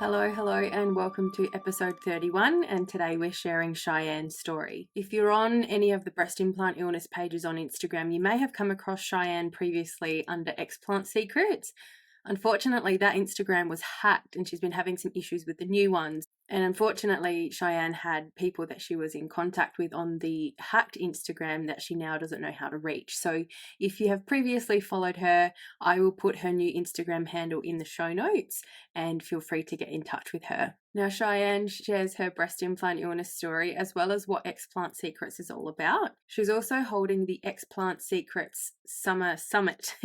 Hello, and welcome to episode 31. And today we're sharing Cheyenne's story. If you're on any of the breast implant illness pages on Instagram, you may have come across Cheyenne previously under Explant Secrets. Unfortunately, that Instagram was hacked and she's been having some issues with the new ones. And unfortunately, Cheyenne had people that she was in contact with on the hacked Instagram that she now doesn't know how to reach. So if you have previously followed her, I will put her new Instagram handle in the show notes and feel free to get in touch with her. Now, Cheyenne shares her breast implant illness story as well as what Explant Secrets is all about. She's also holding the Explant Secrets Summer Summit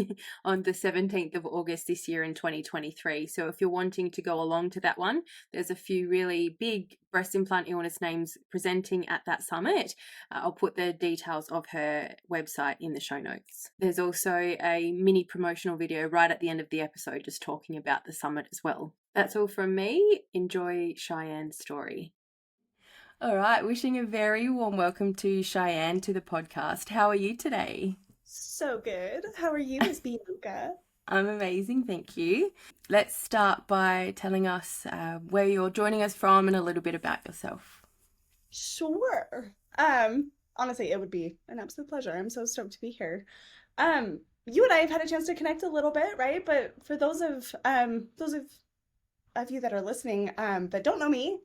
on the 17th of August this year in 2023. So if you're wanting to go along to that one, there's a few really big breast implant illness names presenting at that summit. I'll put the details of her website in the show notes. There's also a mini promotional video right at the end of the episode just talking about the summit as well. That's all from me. Enjoy Cheyenne's story. All right, wishing a very warm welcome to Cheyenne to the podcast. How are you today? So good. How are you, Miss Bianca? I'm amazing, thank you. Let's start by telling us where you're joining us from and a little bit about yourself. Sure. Honestly, it would be an absolute pleasure. I'm so stoked to be here. You and I have had a chance to connect a little bit, right? But for those of you that are listening, that don't know me,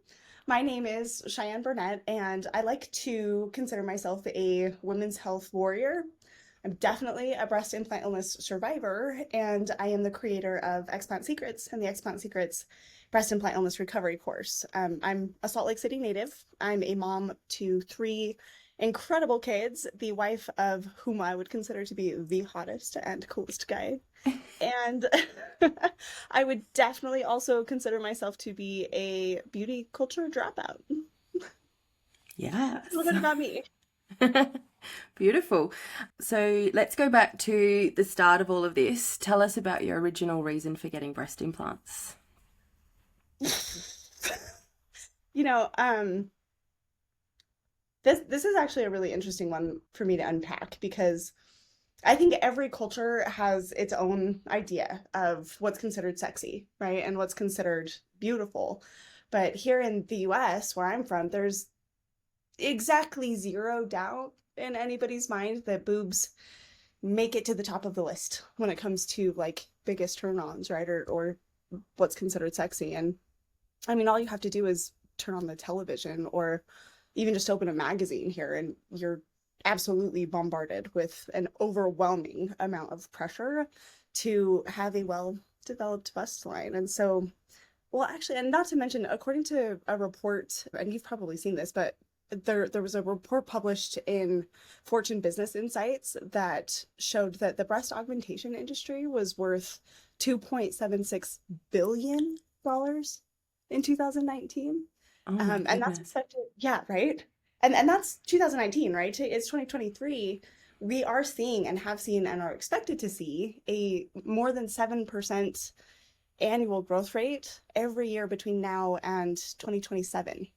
my name is Cheyenne Burnett, and I like to consider myself a women's health warrior. I'm definitely a breast implant illness survivor, and I am the creator of Explant Secrets and the Explant Secrets breast implant illness recovery course. I'm a Salt Lake City native. I'm a mom to three incredible kids, the wife of whom I would consider to be the hottest and coolest guy. And I would definitely also consider myself to be a beauty culture dropout. Yes. A little bit about me. Beautiful. So let's go back to the start of all of this. Tell us about your original reason for getting breast implants. You know, this is actually a really interesting one for me to unpack because I think every culture has its own idea of what's considered sexy, right? And what's considered beautiful. But here in the US, where I'm from, there's exactly zero doubt in anybody's mind that boobs make it to the top of the list when it comes to like biggest turn-ons, right? Or what's considered sexy. And I mean, all you have to do is turn on the television or even just open a magazine here and you're absolutely bombarded with an overwhelming amount of pressure to have a well-developed bust line. And so, well, actually, and not to mention, according to a report, and you've probably seen this, but there was a report published in Fortune Business Insights that showed that the breast augmentation industry was worth $2.76 billion in 2019. Oh my And that's goodness. expected, yeah, right? And that's 2019, right? It's 2023. We are seeing and have seen and are expected to see a more than 7% annual growth rate every year between now and 2027.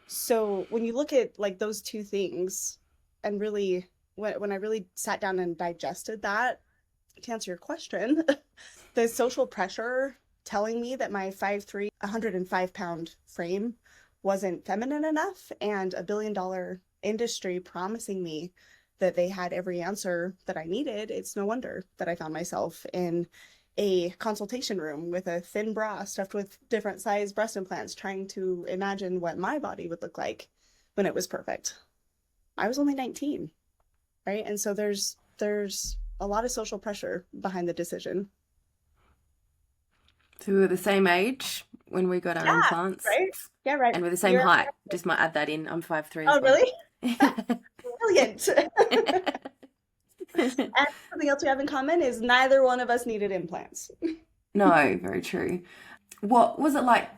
So when you look at like those two things and really when I really sat down and digested that, to answer your question, the social pressure telling me that my 5'3", 105-pound frame wasn't feminine enough and $1 billion industry promising me that they had every answer that I needed, it's no wonder that I found myself in a consultation room with a thin bra stuffed with different size breast implants trying to imagine what my body would look like when it was perfect. I was only 19, right? And so there's a lot of social pressure behind the decision. So we were the same age when we got our Yeah, implants right? Yeah, right. and we're the same You're height. Just might add that in. I'm 5'3" as Oh, well. really? Brilliant. And something else we have in common is neither one of us needed implants. No, very true. What was it like,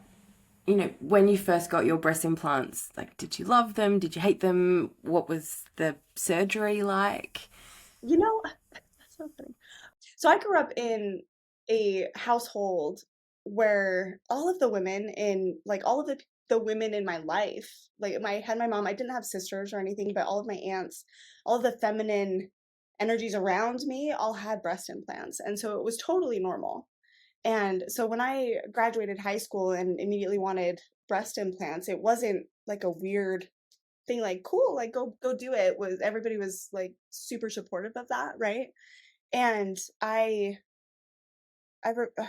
when you first got your breast implants? Like, did you love them? Did you hate them? What was the surgery like? You know, that's so funny. So I grew up in a household where all of the women in like all of the women in my life, like my had my mom, I didn't have sisters or anything, but all of my aunts, all of the feminine energies around me all had breast implants. And so it was totally normal. And so when I graduated high school and immediately wanted breast implants, it wasn't like a weird thing, like cool, like go do it. Was everybody was like super supportive of that, right? And I re-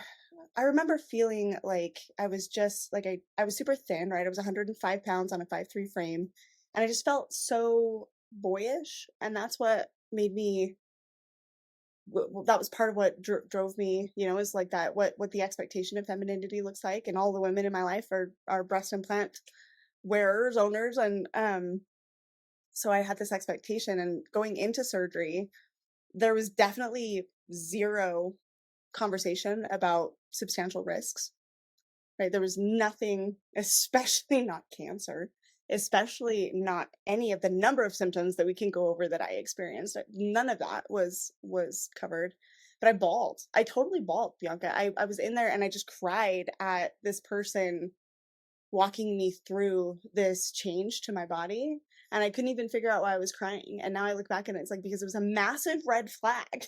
I remember feeling like I was just like I was super thin, right? I was 105 pounds on a 5'3" frame, and I just felt so boyish, and that's what made me. That was part of what drove me, is like that what the expectation of femininity looks like, and all the women in my life are breast implant wearers, owners, and so I had this expectation, and going into surgery, there was definitely zero conversation about substantial risks, right? There was nothing, especially not cancer, especially not any of the number of symptoms that we can go over that I experienced. None of that was covered. But I bawled. I totally bawled, Bianca. I was in there and I just cried at this person walking me through this change to my body. And I couldn't even figure out why I was crying. And now I look back and it's like because it was a massive red flag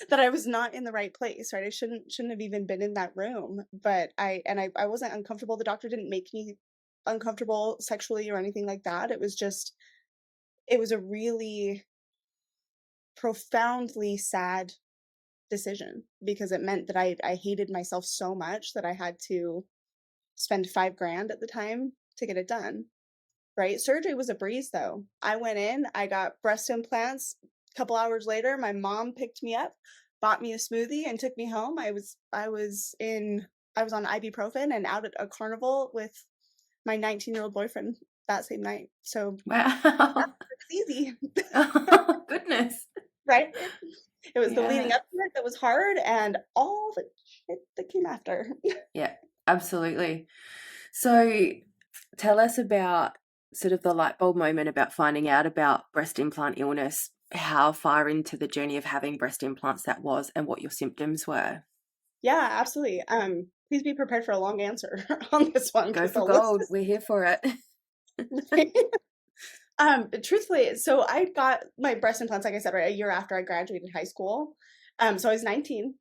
that I was not in the right place, right? I shouldn't have even been in that room. But I wasn't uncomfortable. The doctor didn't make me uncomfortable sexually or anything like that. It was a really profoundly sad decision because it meant that I hated myself so much that I had to spend 5 grand at the time to get it done. Right? Surgery was a breeze though. I went in, I got breast implants. A couple hours later, my mom picked me up, bought me a smoothie and took me home. I was on ibuprofen and out at a carnival with my 19-year-old boyfriend that same night. So Wow. it's easy, Oh, goodness. right? It was the leading Yeah. up to it that was hard and all the shit that came after. Yeah, absolutely. So tell us about sort of the light bulb moment about finding out about breast implant illness, how far into the journey of having breast implants that was, and what your symptoms were. Yeah, absolutely. Please be prepared for a long answer on this one Go because for the list gold. We're here for it. is truthfully, so I got my breast implants, like I said, right, a year after I graduated high school. So I was 19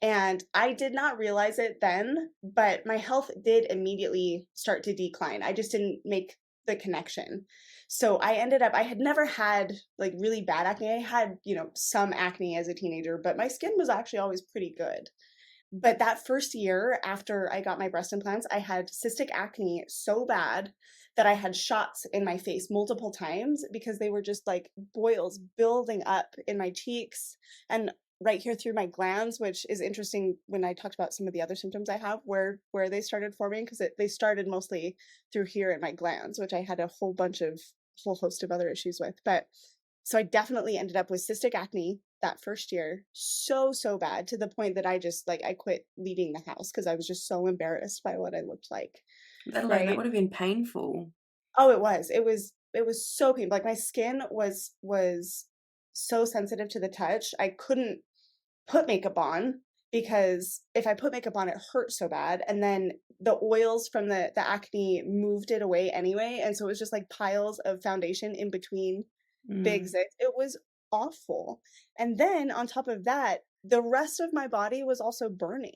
and I did not realize it then, but my health did immediately start to decline. I just didn't make the connection. So I had never had like really bad acne. I had, some acne as a teenager, but my skin was actually always pretty good. But that first year after I got my breast implants, I had cystic acne so bad that I had shots in my face multiple times because they were just like boils building up in my cheeks and right here through my glands, which is interesting when I talked about some of the other symptoms I have where they started forming because they started mostly through here in my glands, which I had a whole host of other issues with. But so I definitely ended up with cystic acne that first year, so bad to the point that I just like I quit leaving the house because I was just so embarrassed by what I looked like, Let alone that right? would have been painful. Oh, it was so painful. Like my skin was so sensitive to the touch. I couldn't put makeup on because if I put makeup on, it hurt so bad. And then the oils from the acne moved it away anyway. And so it was just like piles of foundation in between big Mm. zits. It was awful. And then on top of that, the rest of my body was also burning.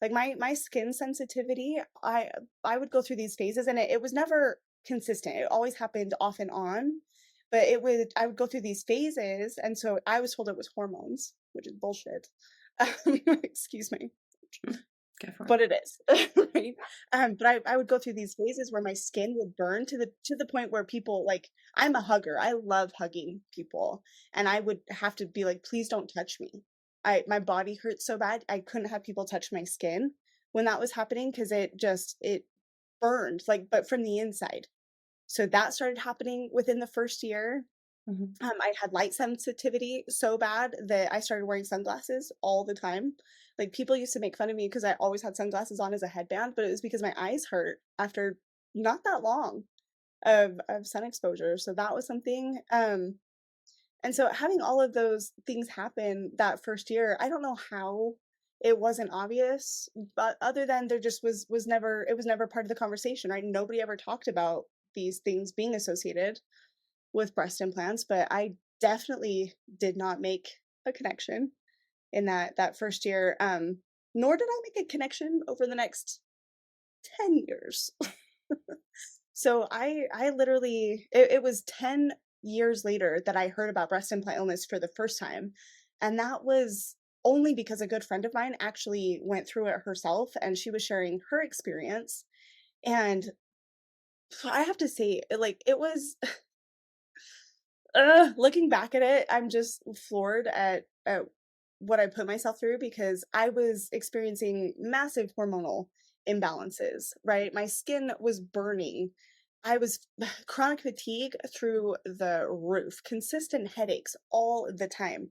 Like my skin sensitivity, I would go through these phases and it was never consistent. It always happened off and on. But I would go through these phases, and so I was told it was hormones, which is bullshit. Excuse me, Go for it. but it is, right? But I would go through these phases where my skin would burn to the point where people like I'm a hugger. I love hugging people, and I would have to be like, please don't touch me. My body hurt so bad I couldn't have people touch my skin when that was happening because it burned like but from the inside. So that started happening within the first year. Mhm. I had light sensitivity so bad that I started wearing sunglasses all the time. Like people used to make fun of me because I always had sunglasses on as a headband, but it was because my eyes hurt after not that long of sun exposure. So that was something. And so having all of those things happen that first year, I don't know how it wasn't obvious, but other than there just was never it was never part of the conversation, right? Nobody ever talked about these things being associated with breast implants, but I definitely did not make a connection in that first year. nor did I make a connection over the next 10 years. So I literally it was 10 years later that I heard about breast implant illness for the first time. And that was only because a good friend of mine actually went through it herself and she was sharing her experience. And I have to say, like, it was looking back at it, I'm just floored at what I put myself through because I was experiencing massive hormonal imbalances, right? My skin was burning. I was chronic fatigue through the roof, consistent headaches all the time.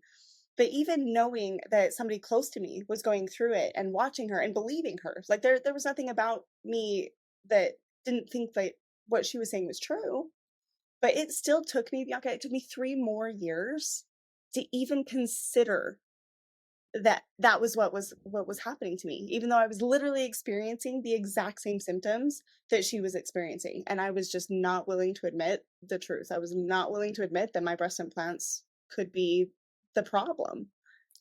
But even knowing that somebody close to me was going through it and watching her and believing her, like there was nothing about me that didn't think that what she was saying was true. But it still took me, Bianca, it took me 3 more years to even consider that that was what was happening to me, even though I was literally experiencing the exact same symptoms that she was experiencing, and I was just not willing to admit the truth. I was not willing to admit that my breast implants could be the problem,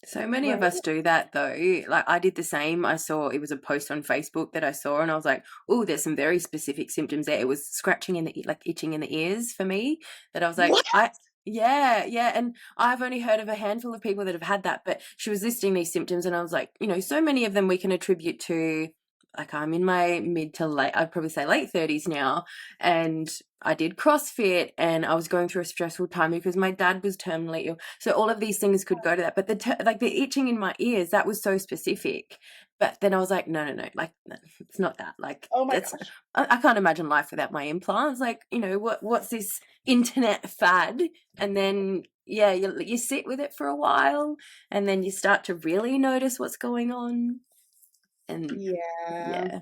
So many of right? us do that though. Like I did the same. I saw it was a post on Facebook that I saw and I was like, oh, there's some very specific symptoms there. It was scratching in the like itching in the ears for me that I was like, What? yeah, yeah. And I've only heard of a handful of people that have had that, but she was listing these symptoms and I was like, so many of them we can attribute to like I'm in my mid to late, I'd probably say late 30s now. And I did CrossFit and I was going through a stressful time because my dad was terminally ill. So all of these things could go to that. But like the itching in my ears, that was so specific. But then I was like, no, like no, it's not that. Like Oh my it's gosh. I can't imagine life without my implants. Like, what's this internet fad? And then yeah, you sit with it for a while and then you start to really notice what's going on. And Yeah.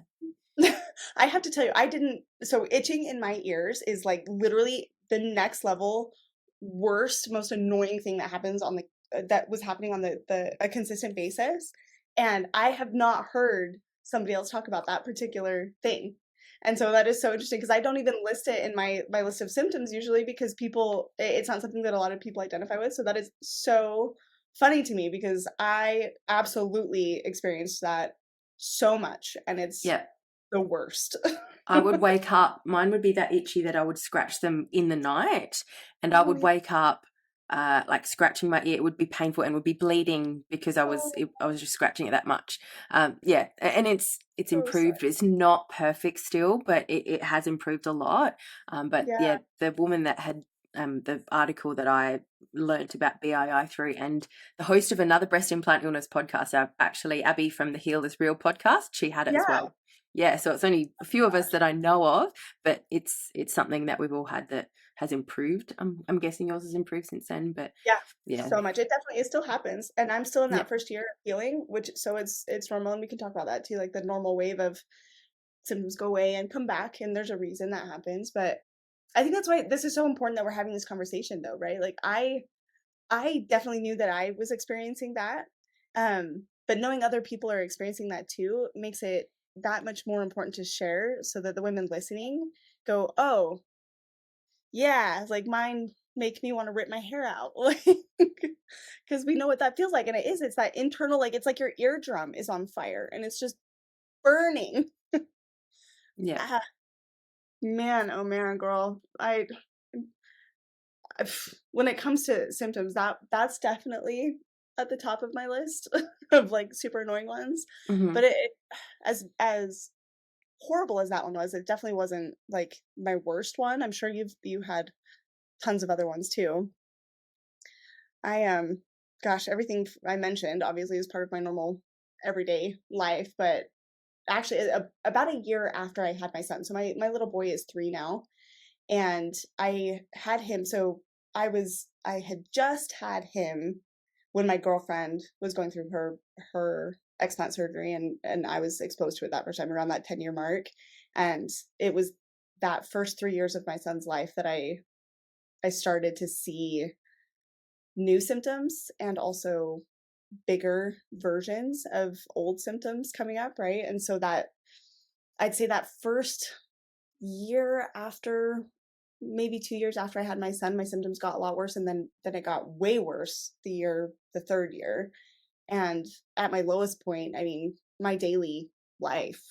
yeah. I have to tell you, I didn't so itching in my ears is like literally the next level worst, most annoying thing that happens on the that was happening on the a consistent basis. And I have not heard somebody else talk about that particular thing. And so that is so interesting because I don't even list it in my list of symptoms usually because it's not something that a lot of people identify with. So that is so funny to me because I absolutely experienced that so much and it's Yeah. the worst. I would wake up, mine would be that itchy that I would scratch them in the night and I Oh, would yeah. wake up like scratching my ear. It would be painful and would be bleeding because Oh, I was just scratching it that much. Yeah, and it's so sorry. improved. It's not perfect still, but it has improved a lot. But Yeah, yeah, the woman that had the article that I learnt about BII through, and the host of another breast implant illness podcast, actually Abby from the Heal Is Real podcast, she had it as yeah, well. Yeah, so it's only a few of us that I know of, but it's something that we've all had that has improved. I'm guessing yours has improved since then, but yeah, yeah, so much. It still happens, and I'm still in yeah, that first year of healing, which so it's normal, and we can talk about that too, like the normal wave of symptoms go away and come back, and there's a reason that happens. But I think that's why this is so important that we're having this conversation, though, right? Like I definitely knew that I was experiencing that, but knowing other people are experiencing that too makes it that much more important to share, so that the women listening go, oh yeah, like mine make me want to rip my hair out. Like, because we know what that feels like. And it's that internal, like, it's like your eardrum is on fire and it's just burning. yeah. Ah, man, oh man, girl. When it comes to symptoms, that's definitely at the top of my list of like super annoying ones. Hmm. But as horrible as that one was, it definitely wasn't like my worst one. I'm sure you had tons of other ones too. I gosh, everything I mentioned obviously is part of my normal everyday life, but actually about a year after I had my son. So my little boy is 3 now, and I had him I had just had him when my girlfriend was going through her explant surgery, and I was exposed to it that first time around that 10-year mark. And it was that first 3 years of my son's life that I started to see new symptoms and also bigger versions of old symptoms coming up, right? And so that I'd say that first year after, maybe 2 years after I had my son, my symptoms got a lot worse, and then it got way worse the 3rd year. And at my lowest point, I mean, my daily life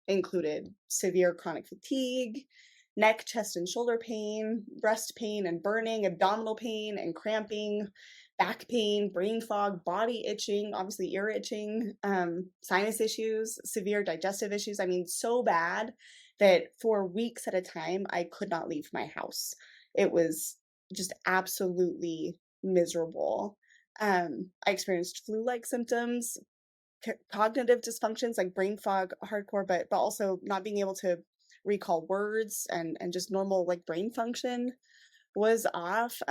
included severe chronic fatigue, neck, chest, and shoulder pain, breast pain and burning, abdominal pain and cramping, back pain, brain fog, body itching, obviously ear itching, sinus issues, severe digestive issues. I mean, so bad that for weeks at a time, I could not leave my house. It was just absolutely miserable. I experienced flu-like symptoms, cognitive dysfunctions like brain fog, hardcore, but also not being able to recall words and just normal like brain function was off.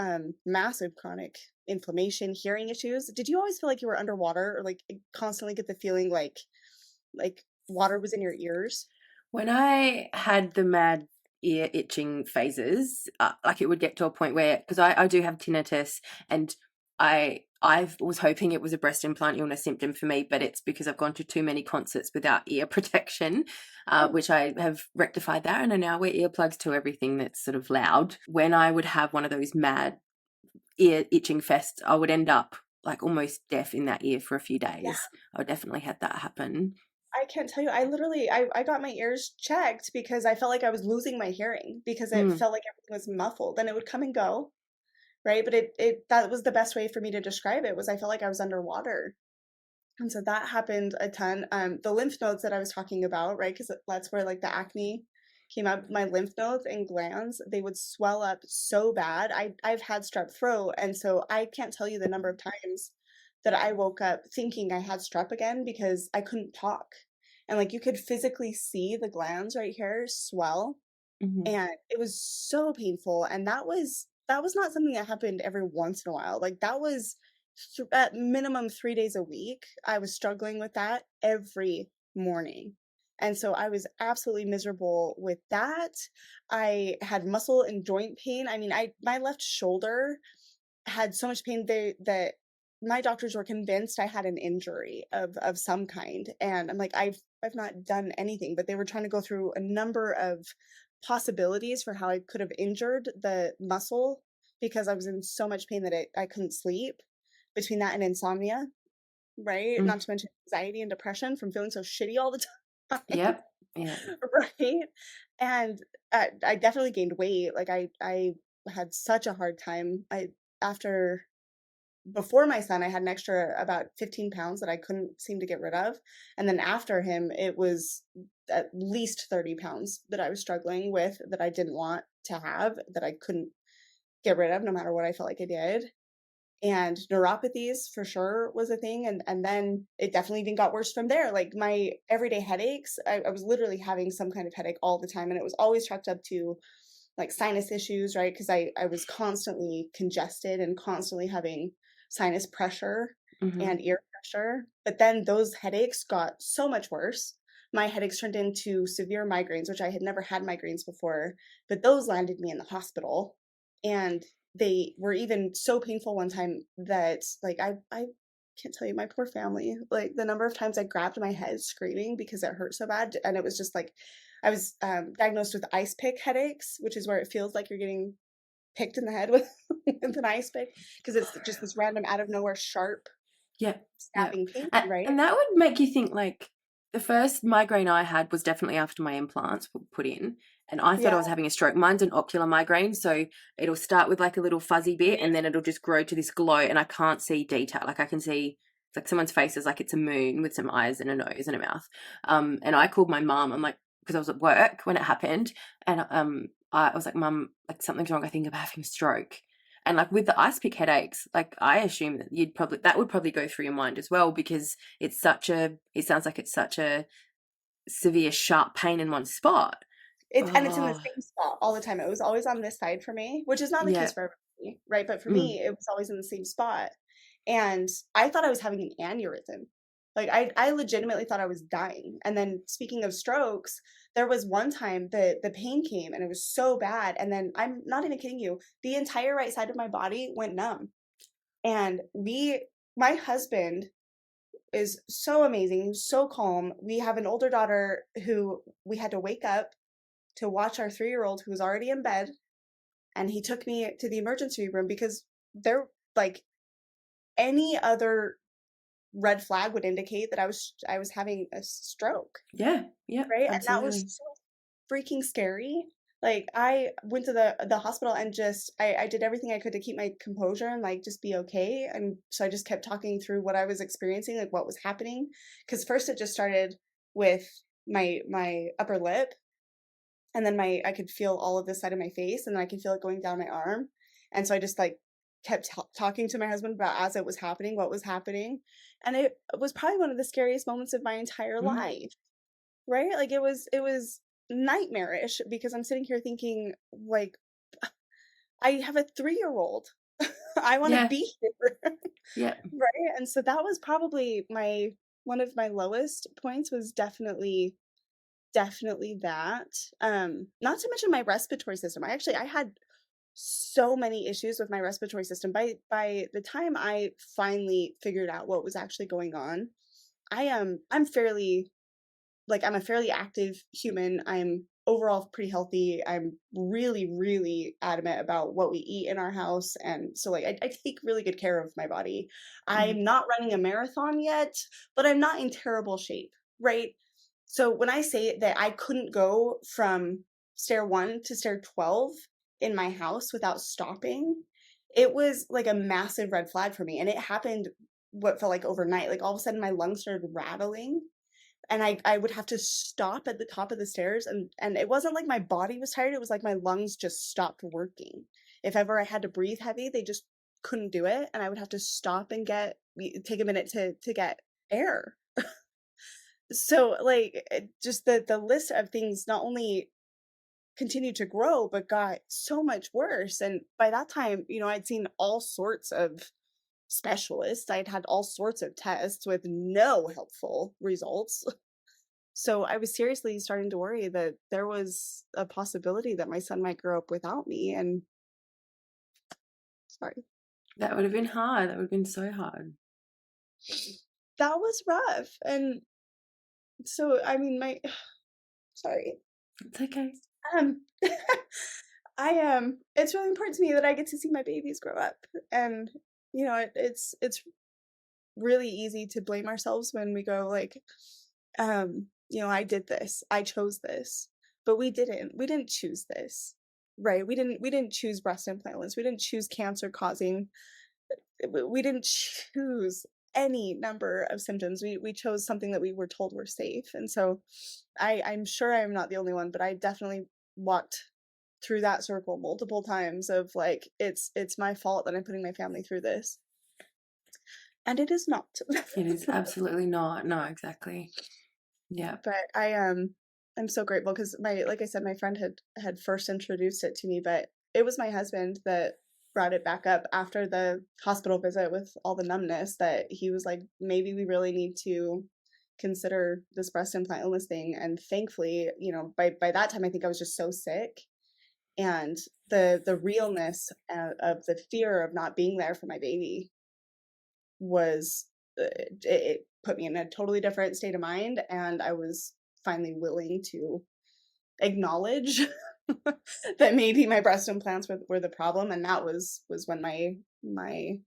Massive chronic inflammation, hearing issues. Did you always feel like you were underwater or like constantly get the feeling like water was in your ears? When I had the mad ear itching phases, like it would get to a point where, because I do have tinnitus, and I was hoping it was a breast implant illness symptom for me, but it's because I've gone to too many concerts without ear protection, Oh, which I have rectified that, and I now wear earplugs to everything that's sort of loud. When I would have one of those mad ear itching fests, I would end up like almost deaf in that ear for a few yeah. days. I definitely had that happen. I can't tell you. I literally I got my ears checked because I felt like I was losing my hearing because it Mm, felt like everything was muffled. Then it would come and go, right? But it that was the best way for me to describe it was I felt like I was underwater. And so that happened a ton. The lymph nodes that I was talking about, right? Because that's where like the acne came up. My lymph nodes and glands, they would swell up so bad. I've had strep throat, and so I can't tell you the number of times that I woke up thinking I had strep again because I couldn't talk. And like you could physically see the glands right here swell, mhm. and it was so painful. And that was not something that happened every once in a while. Like that was at minimum 3 days a week. I was struggling with that every morning. And so I was absolutely miserable with that. I had muscle and joint pain. I mean, I my left shoulder had so much pain that my doctors were convinced I had an injury of some kind. And I'm like, I've not done anything, but they were trying to go through a number of possibilities for how I could have injured the muscle because I was in so much pain that I couldn't sleep. Between that and insomnia, right? Mm. Not to mention anxiety and depression from feeling so shitty all the time, Yep. Yeah. right? And I definitely gained weight. Like I had such a hard time. I after before my son, I had an extra about 15 pounds that I couldn't seem to get rid of. And then after him, it was at least 30 pounds that I was struggling with that I didn't want to have, that I couldn't get rid of no matter what I felt like I did. And neuropathies for sure was a thing, and then it definitely even got worse from there. Like my everyday headaches, I was literally having some kind of headache all the time, and it was always chalked up to like sinus issues, right? Because I was constantly congested and constantly having sinus pressure Mhm. and ear pressure. But then those headaches got so much worse. My headaches turned into severe migraines, which I had never had migraines before, but those landed me in the hospital. And they were even so painful one time that like I can't tell you my poor family, like the number of times I grabbed my head screaming because it hurt so bad. And it was just like I was diagnosed with ice pick headaches, which is where it feels like you're getting picked in the head with, with an ice pick because it's just this random out of nowhere sharp Yep. Yep. stabbing pain, And, right? and that would make you think like the first migraine I had was definitely after my implants were put in. And I thought I Yeah. was having a stroke. Mine's an ocular migraine. So it'll start with like a little fuzzy bit and then it'll just grow to this glow. And I can't see detail. Like I can see it's like someone's face is like it's a moon with some eyes and a nose and a mouth. And I called my mum. I'm like, because I was at work when it happened. And I was like, Mum, like something's wrong. I think I'm having a stroke. And like with the ice pick headaches, like I assume that that would probably go through your mind as well because it sounds like it's such a severe sharp pain in one spot. It's in the Oh, same spot all the time. It was always on this side for me, which is not the yeah. case for everybody, right? But for Mm, me, it was always in the same spot. And I thought I was having an aneurysm. Like I legitimately thought I was dying. And then speaking of strokes, there was one time the pain came and it was so bad. And then I'm not even kidding you, the entire right side of my body went numb. And my husband is so amazing, so calm. We have an older daughter who we had to wake up to watch our 3-year-old who was already in bed, and he took me to the emergency room because there like any other red flag would indicate that I was having a stroke, Yeah. Yep. right? And that was Absolutely. so freaking scary. Like I went to the hospital and just I did everything I could to keep my composure and like just be okay. And so I just kept talking through what I was experiencing, like what was happening. Because first it just started with my upper lip, and then my I could feel all of this side of my face, and then I could feel it going down my arm. And so I just like kept talking to my husband about as it was happening, what was happening. And it was probably one of the scariest moments of my entire Mm. life. Right? Like it was nightmarish because I'm sitting here thinking like I have a 3-year-old. I want to Yeah. be here. Yeah. Right? And so that was probably my one of my lowest points was definitely that. Not to mention my respiratory system. I had so many issues with my respiratory system. By the time I finally figured out what was actually going on, I'm fairly like I'm a fairly active human. I'm overall pretty healthy. I'm really, really adamant about what we eat in our house. And so like I take really good care of my body. Mm. I'm not running a marathon yet, but I'm not in terrible shape, right? So when I say that I couldn't go from stair 1 to stair 12 in my house without stopping, it was like a massive red flag for me. And it happened what felt like overnight. Like all of a sudden my lungs started rattling, and I would have to stop at the top of the stairs, and it wasn't like my body was tired, it was like my lungs just stopped working. If ever I had to breathe heavy, they just couldn't do it, and I would have to stop and take a minute to get air. So, like, just the list of things not only continued to grow, but got so much worse, and by that time, I'd seen all sorts of specialists, I'd had all sorts of tests with no helpful results. So I was seriously starting to worry that there was a possibility that my son might grow up without me. And sorry, That would have been hard. That would have been so hard. that was rough. And so, I mean, sorry. It's okay. Um, it's really important to me that I get to see my babies grow up. And, it's really easy to blame ourselves when we go like, I did this, I chose this, but we didn't choose this, right? We didn't choose breast implants, we didn't choose cancer causing, we didn't choose any number of symptoms. We chose something that we were told were safe. And so I'm sure I'm not the only one, but I definitely walked through that circle multiple times of like it's my fault that I'm putting my family through this, and it is not. It is absolutely not. No, exactly. Yeah. But I'm so grateful because like I said, my friend had first introduced it to me, but it was my husband that brought it back up after the hospital visit with all the numbness, that he was like, maybe we really need to consider this breast implant illness thing. And thankfully, by that time I think I was just so sick, and the realness of the fear of not being there for my baby was it put me in a totally different state of mind, and I was finally willing to acknowledge that maybe my breast implants were the problem. And that was when my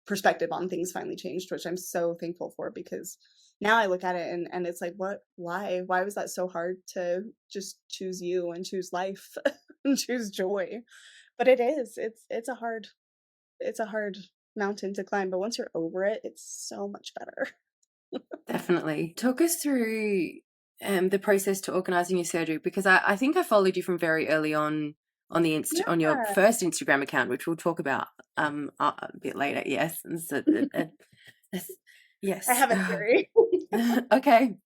perspective on things finally changed, which I'm so thankful for, because now I look at it and it's like, why was that so hard to just choose you and choose life and choose joy? But it's a hard mountain to climb, but once you're over it, it's so much better. Definitely. Talk us through the process to organising your surgery, because I think I followed you from very early on the on your Yeah. first Instagram account, which we'll talk about a bit later. Yes. And so, yes. I Yes. have a theory, Okay.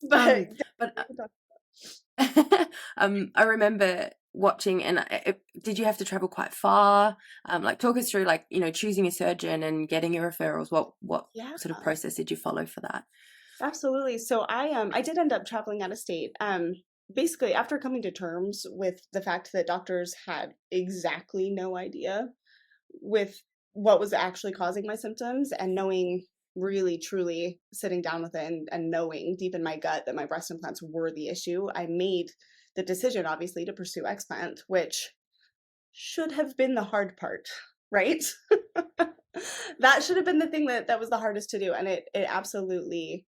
but But I remember watching, and did you have to travel quite far? Like, talk us through, like, choosing a surgeon and getting your referrals. What yeah, sort of process did you follow for that? absolutely. So I did end up traveling out of state. Basically after coming to terms with the fact that doctors had exactly no idea with what was actually causing my symptoms, and knowing, really truly sitting down with it, and knowing deep in my gut that my breast implants were the issue, I made the decision obviously to pursue explant, which should have been the hard part, right? That should have been the thing that was the hardest to do, and it absolutely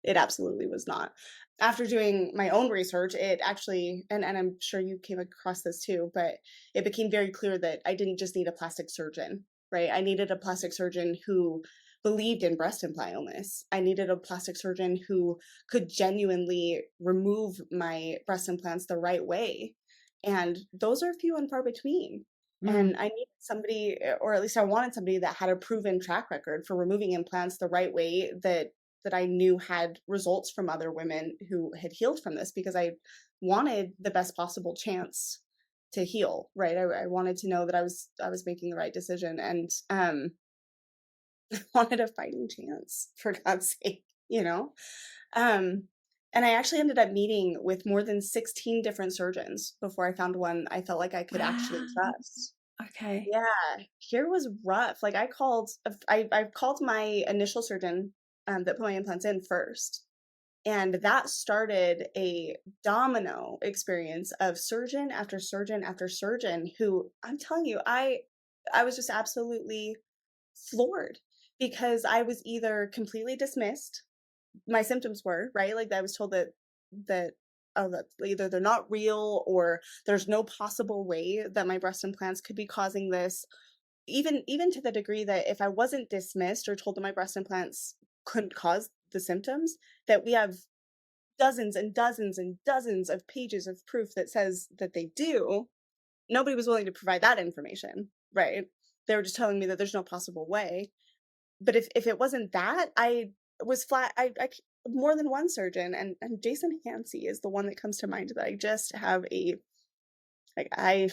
it absolutely was not. After doing my own research, it actually, and I'm sure you came across this too, but it became very clear that I didn't just need a plastic surgeon, right? I needed a plastic surgeon who believed in breast implant illness. I needed a plastic surgeon who could genuinely remove my breast implants the right way. And those are few and far between. Mm. And I needed somebody, or at least I wanted somebody that had a proven track record for removing implants the right way, that I knew had results from other women who had healed from this, because I wanted the best possible chance to heal, right? I wanted to know that I was making the right decision, and wanted a fighting chance, for God's sake, you know? Um, and I actually ended up meeting with more than 16 different surgeons before I found one I felt like I could actually Wow. trust. Okay. Yeah, here was rough. Like I called my initial surgeon that put my implants in first. And that started a domino experience of surgeon after surgeon after surgeon who, I'm telling you, I was just absolutely floored, because I was either completely dismissed, my symptoms were, right? Like I was told that oh, that either they're not real, or there's no possible way that my breast implants could be causing this. Even to the degree that if I wasn't dismissed or told that my breast implants couldn't cause the symptoms, that we have dozens and dozens and dozens of pages of proof that says that they do. Nobody was willing to provide that information, right? They were just telling me that there's no possible way. But if it wasn't that, I was flat. More than one surgeon, and Jason Hansey is the one that comes to mind, that I just have a, like, I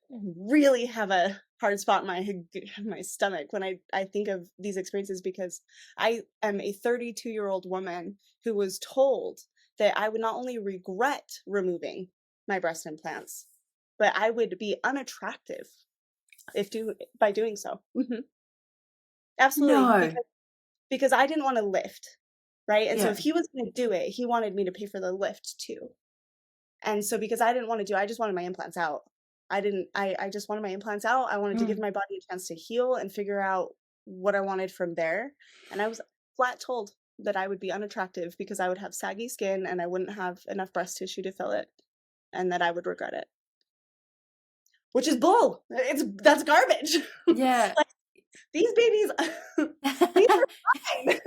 really have a hard spot in my stomach when I think of these experiences, because I am a 32-year-old woman who was told that I would not only regret removing my breast implants, but I would be unattractive if do by doing so. Mhm. Absolutely, No. because I didn't want to lift, right? And so Yeah. if he was going to do it, he wanted me to pay for the lift too. And so because I didn't want to do, I just wanted my implants out. I just wanted my implants out. I wanted to give Mm. my body a chance to heal and figure out what I wanted from there. And I was flat told that I would be unattractive because I would have saggy skin and I wouldn't have enough breast tissue to fill it, and that I would regret it. Which is bull. That's garbage. Yeah. Like, these babies, these are fine.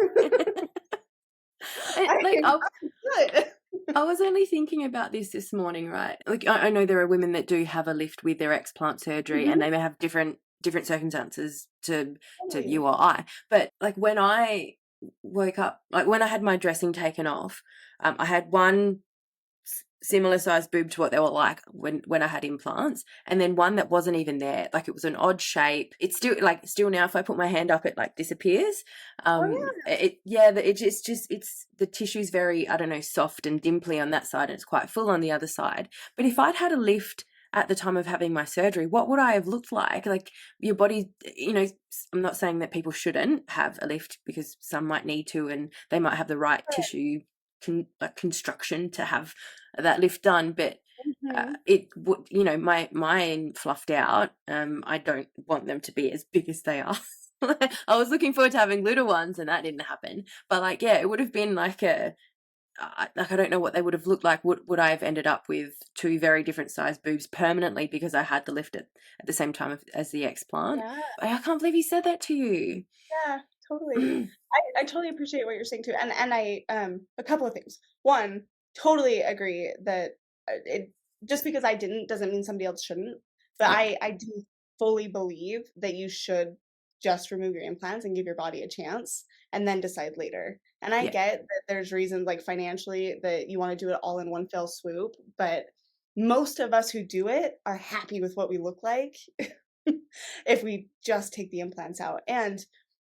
It, I like, am good. I was only thinking about this morning, right? Like, I know there are women that do have a lift with their explant surgery, and Mhm. they may have different circumstances to Totally. you or I. But like when I woke up, like when I had my dressing taken off, I had one similar sized boob to what they were like when I had implants, and then one that wasn't even there. Like it was an odd shape. It's still now if I put my hand up it like disappears. Oh yeah. It's the tissue's very, I don't know, soft and dimply on that side, and it's quite full on the other side. But if I'd had a lift at the time of having my surgery, what would I have looked like? Like your body, I'm not saying that people shouldn't have a lift, because some might need to and they might have the right tissue construction to have that lift done, but Mhm. it would, my mine fluffed out. I don't want them to be as big as they are. I was looking forward to having little ones, and that didn't happen. But like, yeah, it would have been like I don't know what they would have looked like. Would I have ended up with two very different sized boobs permanently because I had the lift at the same time as the explant? Yeah. I can't believe he said that to you. Yeah, totally. I totally appreciate what you're saying too. And I a couple of things. One, totally agree that it just because I didn't doesn't mean somebody else shouldn't. But Yeah, I do fully believe that you should just remove your implants and give your body a chance and then decide later. And I yeah, get that there's reasons like financially that you want to do it all in one fell swoop, but most of us who do it are happy with what we look like if we just take the implants out. And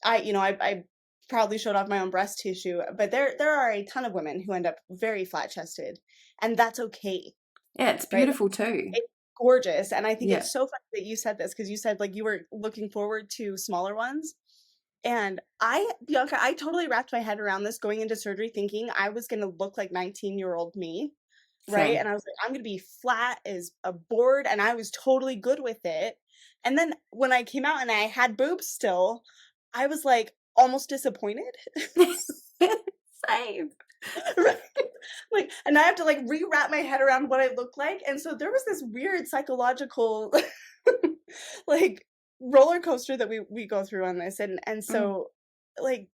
I proudly showed off my own breast tissue, but there are a ton of women who end up very flat chested, and that's okay, yeah. It's right? beautiful too. It's gorgeous, and I think Yeah. it's so funny that you said this, because you said like you were looking forward to smaller ones. And Bianca, I totally wrapped my head around this going into surgery thinking I was going to look like 19-year-old me. right? Same. And I was like, I'm gonna be flat as a board, and I was totally good with it. And then when I came out and I had boobs still, I was like almost disappointed. Same. Right? Like, and I have to like rewrap my head around what I look like. And so there was this weird psychological like roller coaster that we go through on this. And Mm. so like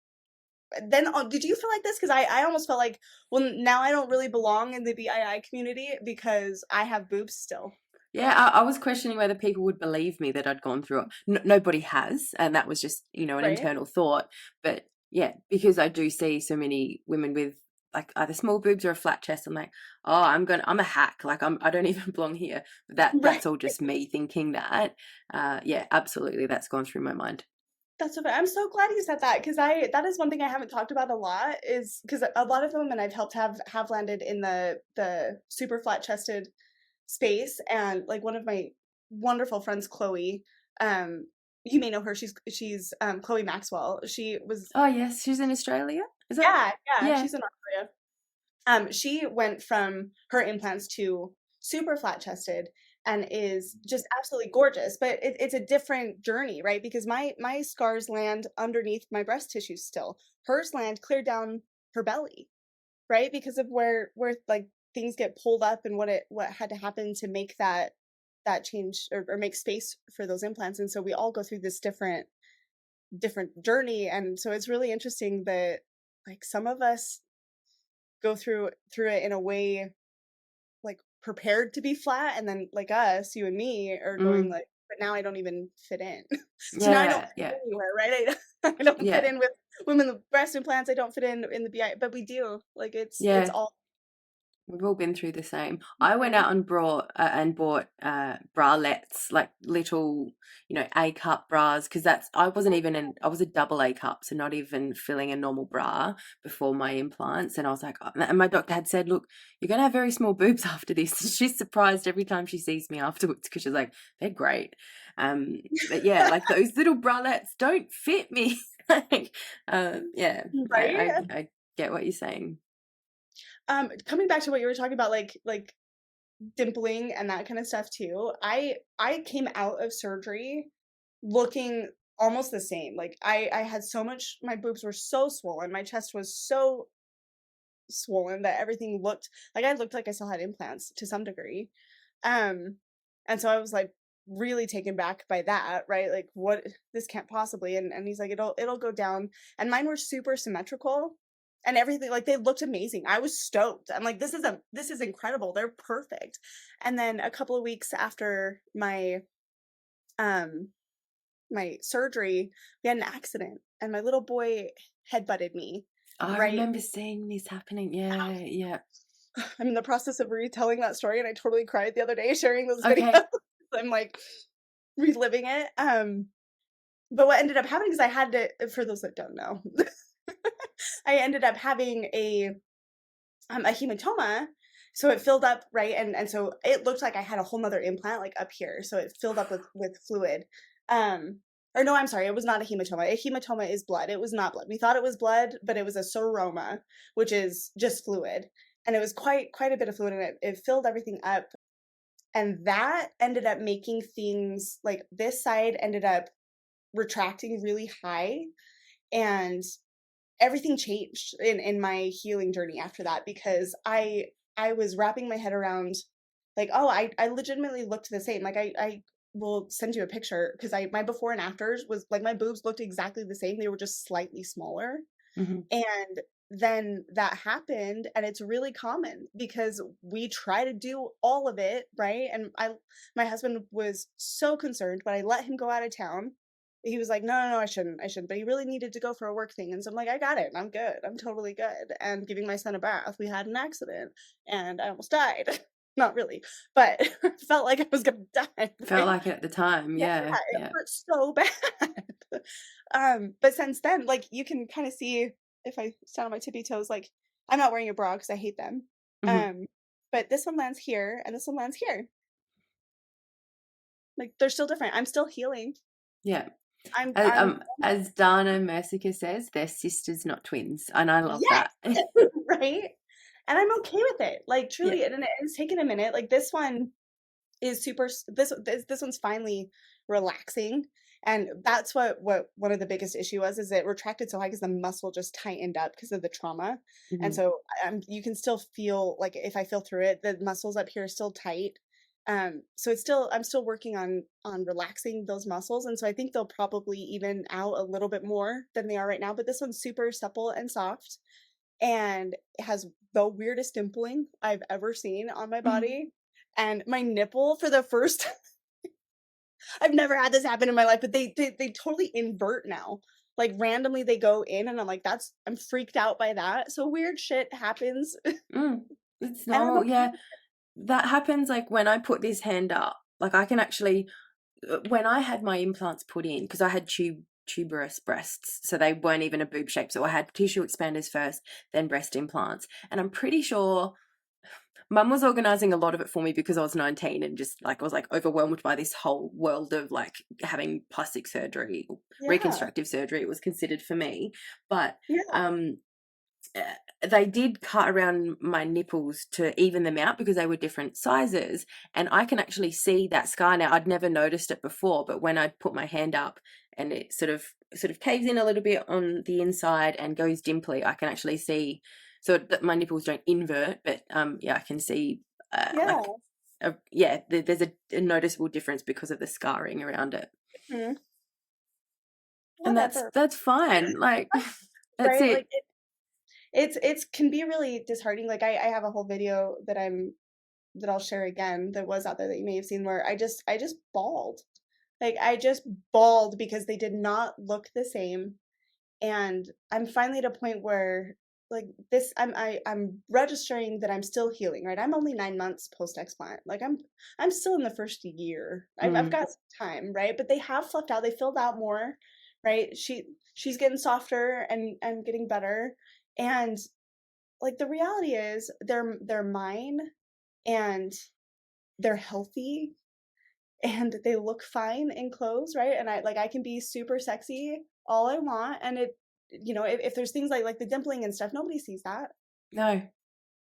then did you feel like this? Because I almost felt like, well, now I don't really belong in the BII community because I have boobs still. Yeah, I was questioning whether people would believe me that I'd gone through it. Nobody has, and that was just, you know, an Right? internal thought. But yeah, because I do see so many women with like either small boobs or a flat chest, I'm like, oh, I'm a hack. Like I don't even belong here. But Right. that's all just me thinking that. Yeah, absolutely, that's gone through my mind. That's so I'm so glad you said that because I that is one thing I haven't talked about a lot is because a lot of the women I've helped have landed in the super flat chested space. And like one of my wonderful friends, Chloe, um, you may know her. She's Chloe Maxwell. She was Oh yes, she's in Australia. Is that? yeah, Yeah. she's in Australia. She went from her implants to super flat chested and is just absolutely gorgeous. But it's a different journey, right? Because my scars land underneath my breast tissue still. Hers land clear down her belly, right? Because of where like things get pulled up and what had to happen to make that change or make space for those implants. And so we all go through this different journey. And so it's really interesting that like some of us go through it in a way like prepared to be flat, and then like us, you and me, are going Mm, like, but now I don't even fit in. So now I don't yeah. fit Yeah. anywhere, right? I don't fit Yeah. in with women with breast implants. I don't fit in the BI, but we do. Like it's Yeah. all. We've all been through the same. I went Mhm. out and bought bralettes, like little, you know, A cup bras, because I wasn't even I was a double A cup, so not even filling a normal bra before my implants. And I was like, oh, and my doctor had said, look, you're gonna have very small boobs after this. She's surprised every time she sees me afterwards because she's like, they're great. But yeah, like those little bralettes don't fit me. Like, yeah, Right? I get what you're saying. Coming back to what you were talking about, like dimpling and that kind of stuff too. I came out of surgery looking almost the same. Like I had so much, my boobs were so swollen, my chest was so swollen that everything looked like I looked like I still had implants to some degree. Um, and so I was like really taken back by that, right? Like what this can't possibly. And he's like, it'll go down. And mine were super symmetrical and everything. Like they looked amazing. I was stoked. I'm like, this is incredible. They're perfect. And then a couple of weeks after um my surgery, we had an accident and my little boy headbutted me I right. remember seeing this happening. Yeah, yeah. I'm in the process of retelling that story and I totally cried the other day sharing those videos. Okay. I'm like reliving it. But what ended up happening is I had to, for those that don't know, I ended up having a hematoma. So it filled up, right? And so it looked like I had a whole nother implant like up here. So it filled up with fluid. Um, or no, I'm sorry, it was not a hematoma. A hematoma is blood. It was not blood. We thought it was blood, but it was a seroma, which is just fluid. And it was quite a bit of fluid, and it filled everything up. And that ended up making things like this side ended up retracting really high, and everything changed in my healing journey after that because I was wrapping my head around like, oh, I legitimately looked the same. Like I will send you a picture because I my before and afters was like my boobs looked exactly the same. They were just slightly smaller. Hmm. And then that happened, and it's really common because we try to do all of it, right? And my husband was so concerned, but I let him go out of town. He was like, no, I shouldn't. But he really needed to go for a work thing. And so I'm like, I got it. I'm good. I'm totally good. And giving my son a bath, we had an accident and I almost died. Not really, but felt like I was gonna die, Felt right? like it at the time. Yeah, Yeah, it yeah. hurt so bad. But since then, like you can kind of see if I stand on my tippy toes, like I'm not wearing a bra because I hate them. Hmm. Um, but this one lands here and this one lands here. Like they're still different. I'm still healing. Yeah. I'm As Dana Mercica says, they're sisters, not twins, and I love yes, that. right. and I'm okay with it. Like Yeah. truly, and it's taken a minute. Like this one is super this one's finally relaxing, and that's what one of the biggest issue was, is it retracted so high because the muscle just tightened up because of the trauma. And Mhm. so you can still feel like, if I feel through it, the muscles up here are still tight. So it's still, I'm still working on relaxing those muscles, and so I think they'll probably even out a little bit more than they are right now. But this one's super supple and soft, and it has the weirdest dimpling I've ever seen on my Mhm. body. And my nipple, for the first I've never had this happen in my life, but they totally invert now. Like randomly they go in, and I'm like, that's, I'm freaked out by that. So weird shit happens. Mm. It's And I'm normal, okay. yeah. That happens, like, when I put this hand up, like, I can actually when I had my implants put in, because I had tuberous breasts, so they weren't even a boob shape, so I had tissue expanders first, then breast implants, and I'm pretty sure Mum was organising a lot of it for me because I was 19 and just, like, I was, like, overwhelmed by this whole world of, like, having plastic surgery, Yeah. reconstructive surgery, it was considered for me, but, Yeah. um they did cut around my nipples to even them out because they were different sizes, and I can actually see that scar now. I'd never noticed it before, but when I put my hand up and it sort of caves in a little bit on the inside and goes dimply, I can actually see, so that my nipples don't invert, but yeah, I can see Yeah. like yeah, there's a noticeable difference because of the scarring around it, Mhm. and Whatever. that's fine. Like that's Right? Like it. it's can be really disheartening. Like I have a whole video that I'll share again that was out there that you may have seen, where I just bawled. Like I just bawled because they did not look the same. And I'm finally at a point where, like, this, I'm registering that I'm still healing, right? I'm only 9 months post explant. Like I'm still in the first year. I've Mm, got some time, right? But they have fluffed out. They filled out more, right? She's getting softer and getting better. And like the reality is they're mine, and they're healthy, and they look fine in clothes, right? And I can be super sexy all I want, and it, if there's things like the dimpling and stuff, nobody sees that. no,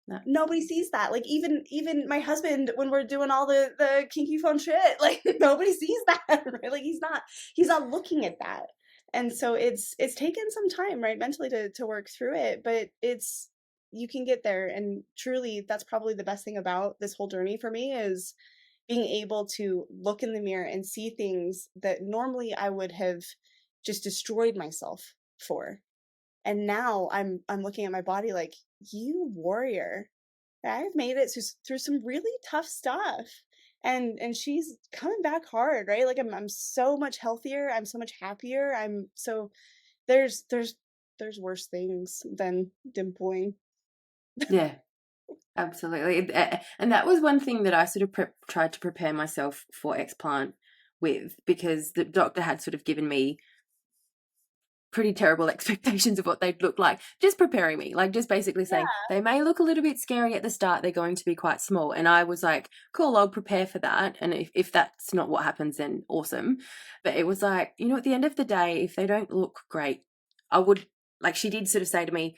no, Nobody sees that. Like even my husband, when we're doing all the kinky phone shit, like nobody sees that, right? Like he's not looking at that. And so it's taken some time, right, mentally to work through it, but it's, you can get there. And truly, that's probably the best thing about this whole journey for me, is being able to look in the mirror and see things that normally I would have just destroyed myself for. And now I'm looking at my body like, you warrior. I've made it through some really tough stuff. And she's coming back hard, right? Like I'm so much healthier, I'm so much happier. I'm so there's worse things than dimpling. yeah. Absolutely. And that was one thing that I sort of tried to prepare myself for explant with, because the doctor had sort of given me pretty terrible expectations of what they'd look like, just preparing me, like just basically saying Yeah. they may look a little bit scary at the start, they're going to be quite small. And I was like, cool, I'll prepare for that. And if that's not what happens, then awesome. But it was like, at the end of the day, if they don't look great, I would, like, she did sort of say to me,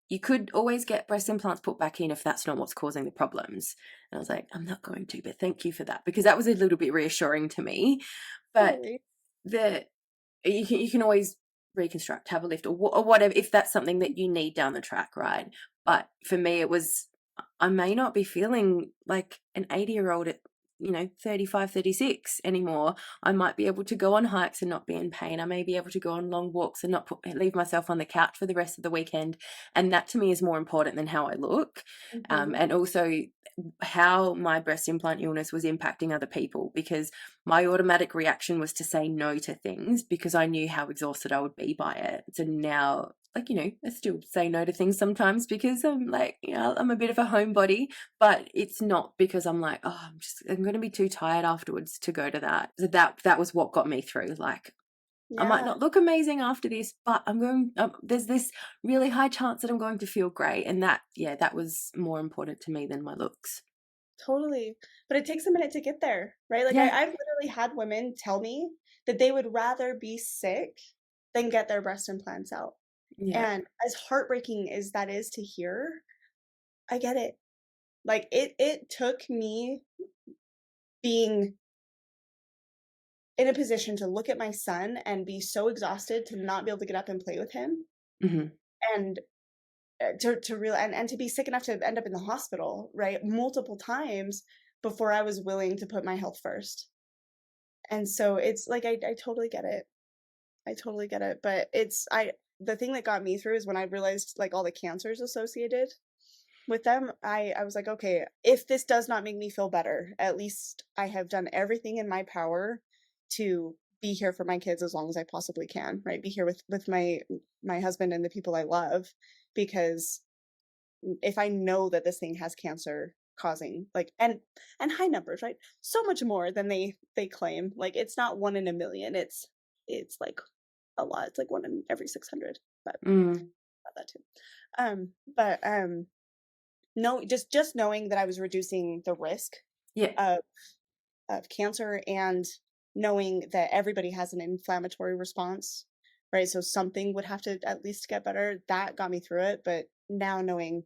you could always get breast implants put back in if that's not what's causing the problems. And I was like, I'm not going to, but thank you for that, because that was a little bit reassuring to me. But Totally. the you can always reconstruct, have a lift, or whatever, if that's something that you need down the track, right? But for me, it was, I may not be feeling like an 80-year-old at 35, 36 anymore. I might be able to go on hikes and not be in pain. I may be able to go on long walks and not leave myself on the couch for the rest of the weekend. And that to me is more important than how I look. Hmm. And also how my breast implant illness was impacting other people, because my automatic reaction was to say no to things because I knew how exhausted I would be by it. So now, like, I still say no to things sometimes because I'm like, I'm a bit of a homebody, but it's not because I'm like, oh, I'm going to be too tired afterwards to go to that. So that was what got me through. Like, I might Yeah. not look amazing after this, but there's this really high chance that I'm going to feel great. And that was more important to me than my looks. Totally. But it takes a minute to get there, right? Like Yeah. I've literally had women tell me that they would rather be sick than get their breast implants out. Yeah. And as heartbreaking as that is to hear, I get it. Like it took me being in a position to look at my son and be so exhausted to not be able to get up and play with him, Hmm. and to real and to be sick enough to end up in the hospital, right, multiple times before I was willing to put my health first. And so it's like I totally get it. I totally get it. But it's I the thing that got me through is when I realized like all the cancers associated with them. I was like, okay, if this does not make me feel better, at least I have done everything in my power to be here for my kids as long as I possibly can, right? Be here with my husband and the people I love, because if I know that this thing has cancer causing like and high numbers, right? So much more than they claim. Like it's not one in a million. It's like a lot. It's like one in every 600. But Mm. about that too. But no, just knowing that I was reducing the risk Yeah, of cancer, and knowing that everybody has an inflammatory response, right? So something would have to at least get better. That got me through it. But now knowing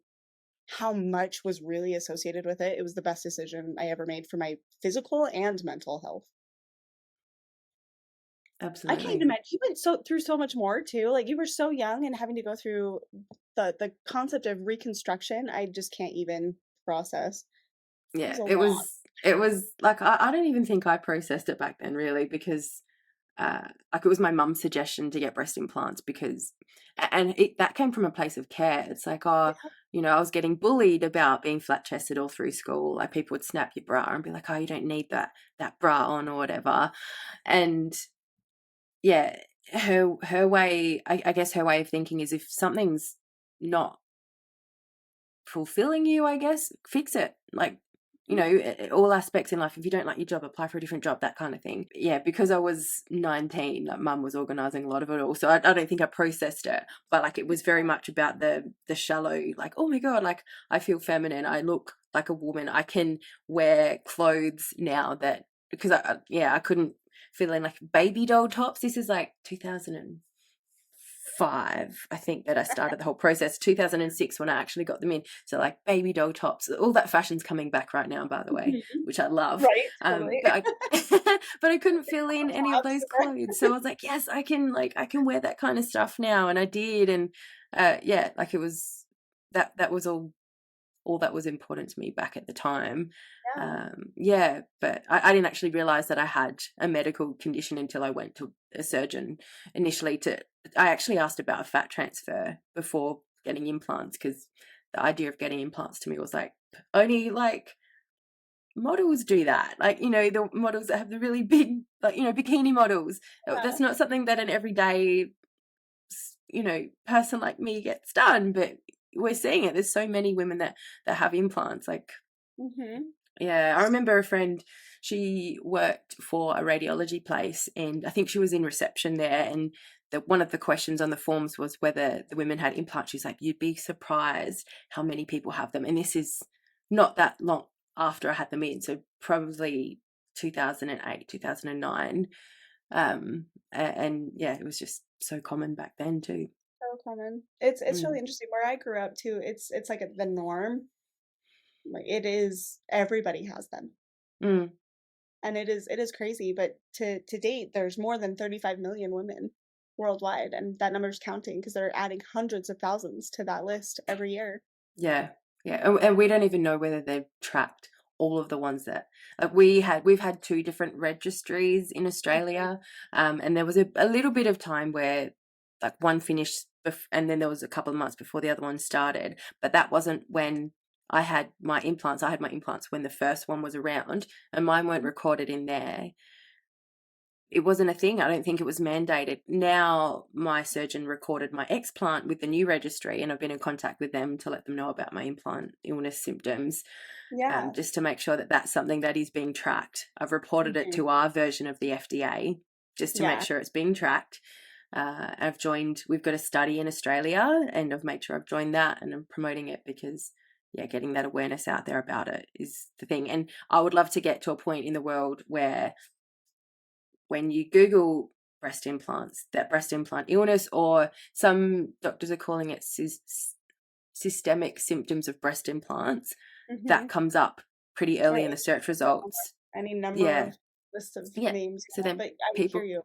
how much was really associated with it, it was the best decision I ever made for my physical and mental health. I can't even absolutely. imagine you went through so much more too. Like you were so young and having to go through the concept of reconstruction. I just can't even process. It was Yeah, a it lot. was it was like I don't even think I processed it back then really because like it was my mum's suggestion to get breast implants because and that came from a place of care. It's like, oh, Yeah. I was getting bullied about being flat chested all through school. Like people would snap your bra and be like, oh, you don't need that bra on or whatever. And yeah, her way, I guess her way of thinking is if something's not fulfilling you, I guess, fix it. Like, all aspects in life. If you don't like your job, apply for a different job, that kind of thing. Yeah, because I was 19, like mum was organizing a lot of it all. So I don't think I processed it, but like it was very much about the shallow, like, oh my God, like I feel feminine. I look like a woman. I can wear clothes now that because I couldn't fill in like baby doll tops. This is like 2005, I think, that I started the whole process. 2006 when I actually got them in. So like baby doll tops, all that fashion's coming back right now, by the way, Mhm. which I love. Right, totally. But I but I couldn't fill in any of Tops. those clothes. So I was like, yes, I can wear that kind of stuff now, and I did. And yeah, like it was that was all that was important to me back at the time. Yeah. Yeah, but I didn't actually realize that I had a medical condition until I went to a surgeon initially. I actually asked about a fat transfer before getting implants because the idea of getting implants to me was like only like models do that. Like, the models that have the really big, like, bikini models. Yeah. That's not something that an everyday person like me gets done, but we're seeing it. There's so many women that have implants. Like, Mhm. yeah, I remember a friend, she worked for a radiology place and I think she was in reception there, and one of the questions on the forms was whether the women had implants. She's like, you'd be surprised how many people have them. And this is not that long after I had them in, so probably 2008, 2009. And yeah, it was just so common back then too. So common. It's really Mm. interesting. Where I grew up too, it's like the norm. Like it is everybody has them. Mm. And it is crazy, but to date, there's more than 35 million women worldwide, and that number's counting because they're adding hundreds of thousands to that list every year. Yeah, yeah, and we don't even know whether they've tracked all of the ones that we've had two different registries in Australia, and there was a little bit of time where like one finished, and then there was a couple of months before the other one started, but that wasn't when I had my implants. I had my implants when the first one was around, and mine weren't recorded in there. It wasn't a thing. I don't think it was mandated. Now my surgeon recorded my explant with the new registry, and I've been in contact with them to let them know about my implant illness symptoms, Yeah. just to make sure that that's something that is being tracked. I've reported it Mhm. to our version of the FDA just to make Yeah. sure it's being tracked. We've got a study in Australia, and I've made sure I've joined that, and I'm promoting it because, yeah, getting that awareness out there about it is the thing. And I would love to get to a point in the world where when you Google breast implants, that breast implant illness, or some doctors are calling it systemic symptoms of breast implants, that Mm-hmm. comes up pretty Or early in the search results. any number Yeah. of list of Yeah. names, So yeah, then but I hear people you.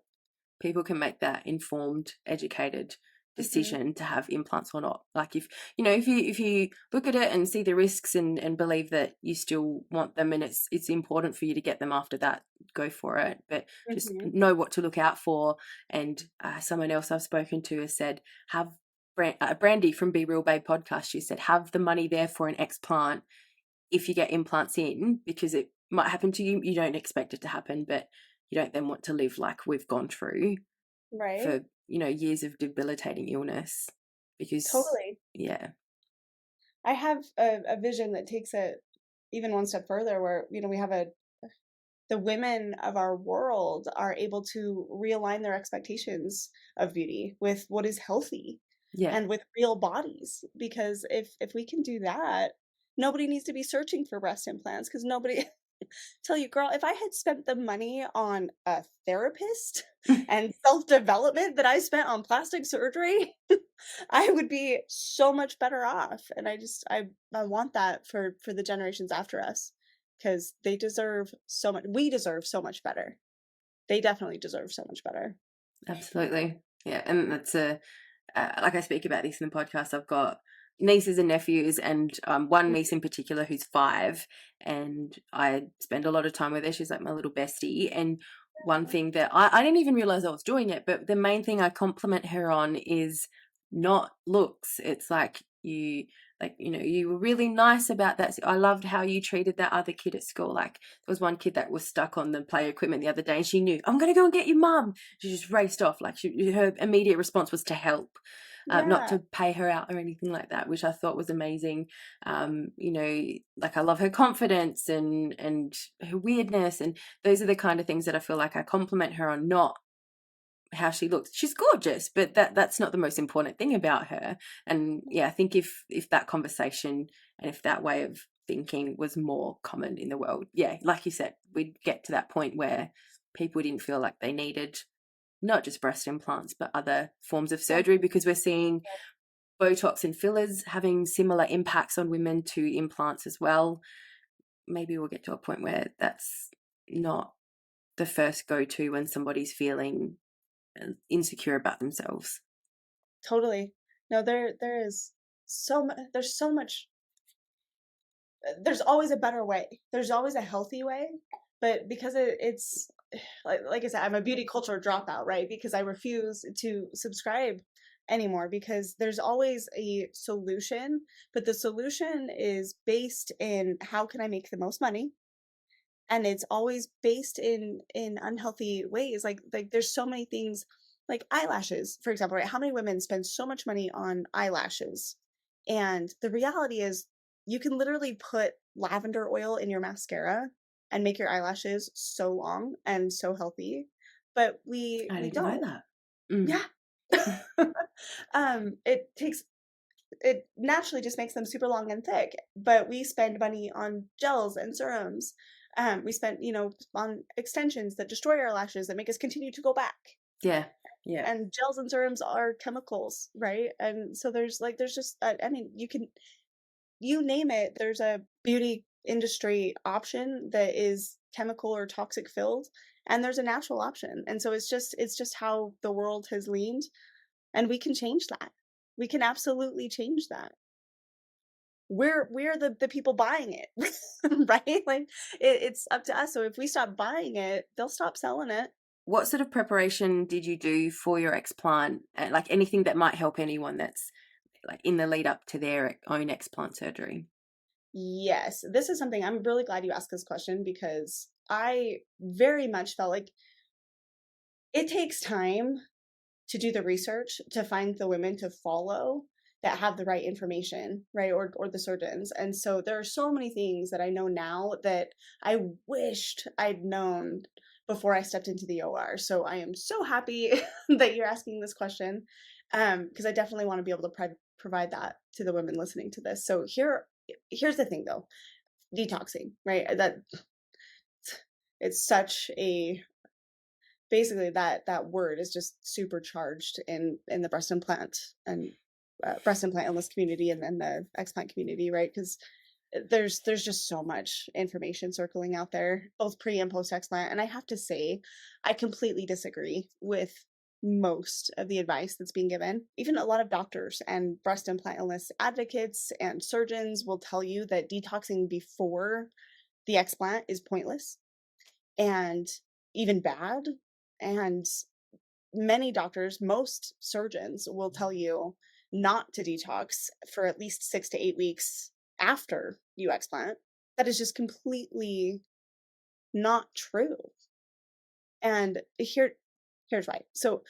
people can make that informed, educated Mm-hmm. decision to have implants or not. Like, if if you look at it and see the risks, and believe that you still want them, and it's important for you to get them after that, go for it. But just Mm-hmm. know what to look out for. And someone else I've spoken to has said, have Brandy from Be Real Babe podcast, she said, have the money there for an explant if you get implants in, because it might happen to you. You don't expect it to happen, but you don't then want to live like we've gone through Right? for, years of debilitating illness. Because, Totally. yeah. I have a vision that takes it even one step further where, we have the women of our world are able to realign their expectations of beauty with what is healthy Yeah. and with real bodies. Because if we can do that, nobody needs to be searching for breast implants because nobody tell you, girl, if I had spent the money on a therapist and self-development that I spent on plastic surgery, I would be so much better off. And I want that for the generations after us because they deserve so much. We deserve so much better. They definitely deserve so much better. Absolutely. Yeah. And that's like I speak about this in the podcast. I've got nieces and nephews, and one Mm. niece in particular who's 5, and I spend a lot of time with her. She's like my little bestie. And one thing that I didn't even realize I was doing it, but the main thing I compliment her on is not looks. It's like, you were really nice about that. I loved how you treated that other kid at school. Like, there was one kid that was stuck on the play equipment the other day, and she knew, I'm going to go and get your mum. She just raced off. Like, her immediate response was to help, not Yeah, to pay her out or anything like that, which I thought was amazing. Like, I love her confidence and her weirdness, and those are the kind of things that I feel like I compliment her on, not how she looks. She's gorgeous, but that's not the most important thing about her. And yeah, I think if that conversation and if that way of thinking was more common in the world, yeah, like you said, we'd get to that point where people didn't feel like they needed not just breast implants but other forms of yeah, surgery, because we're seeing Botox and fillers having similar impacts on women to implants as well. Maybe we'll get to a point where that's not the first go-to when somebody's feeling insecure about themselves. totally. No, there is there's so much. There's always a better way. There's always a healthy way, but because it's like I said, I'm a beauty culture dropout, right? Because I refuse to subscribe anymore because there's always a solution, but the solution is based in how can I make the most money? And it's always based in unhealthy ways. Like there's so many things like eyelashes, for example, right? How many women spend so much money on eyelashes? And the reality is you can literally put lavender oil in your mascara and make your eyelashes so long and so healthy, but I we didn't know don't. that. Mm. Yeah. It naturally just makes them super long and thick, but we spend money on gels and serums. We spend, on extensions that destroy our lashes that make us continue to go back. Yeah. Yeah. And gels and serums are chemicals, right? And so there's just, I mean, you name it, there's a beauty industry option that is chemical or toxic filled, and there's a natural option. And so it's just how the world has leaned, and we can change that. We can absolutely change that. We're the people buying it, right? Like it's up to us. So if we stop buying it, they'll stop selling it. What sort of preparation did you do for your explant? Like, anything that might help anyone that's like in the lead up to their own explant surgery? Yes, this is something I'm really glad you asked this question because I very much felt like it takes time to do the research to find the women to follow that have the right information, right? Or the surgeons. And so there are so many things that I know now that I wished I'd known before I stepped into the OR. So I am so happy that you're asking this question, because I definitely want to be able to provide that to the women listening to this. So here's the thing though, detoxing, right? That it's such a basically that word is just supercharged in the breast implant and breast implant illness community and then the explant community, right? Because there's just so much information circling out there, both pre and post explant. And I have to say, I completely disagree with most of the advice that's being given. Even a lot of doctors and breast implant illness advocates and surgeons will tell you that detoxing before the explant is pointless and even bad. And many doctors, most surgeons will tell you not to detox for at least 6 to 8 weeks after you explant. That is just completely not true. And here's why. So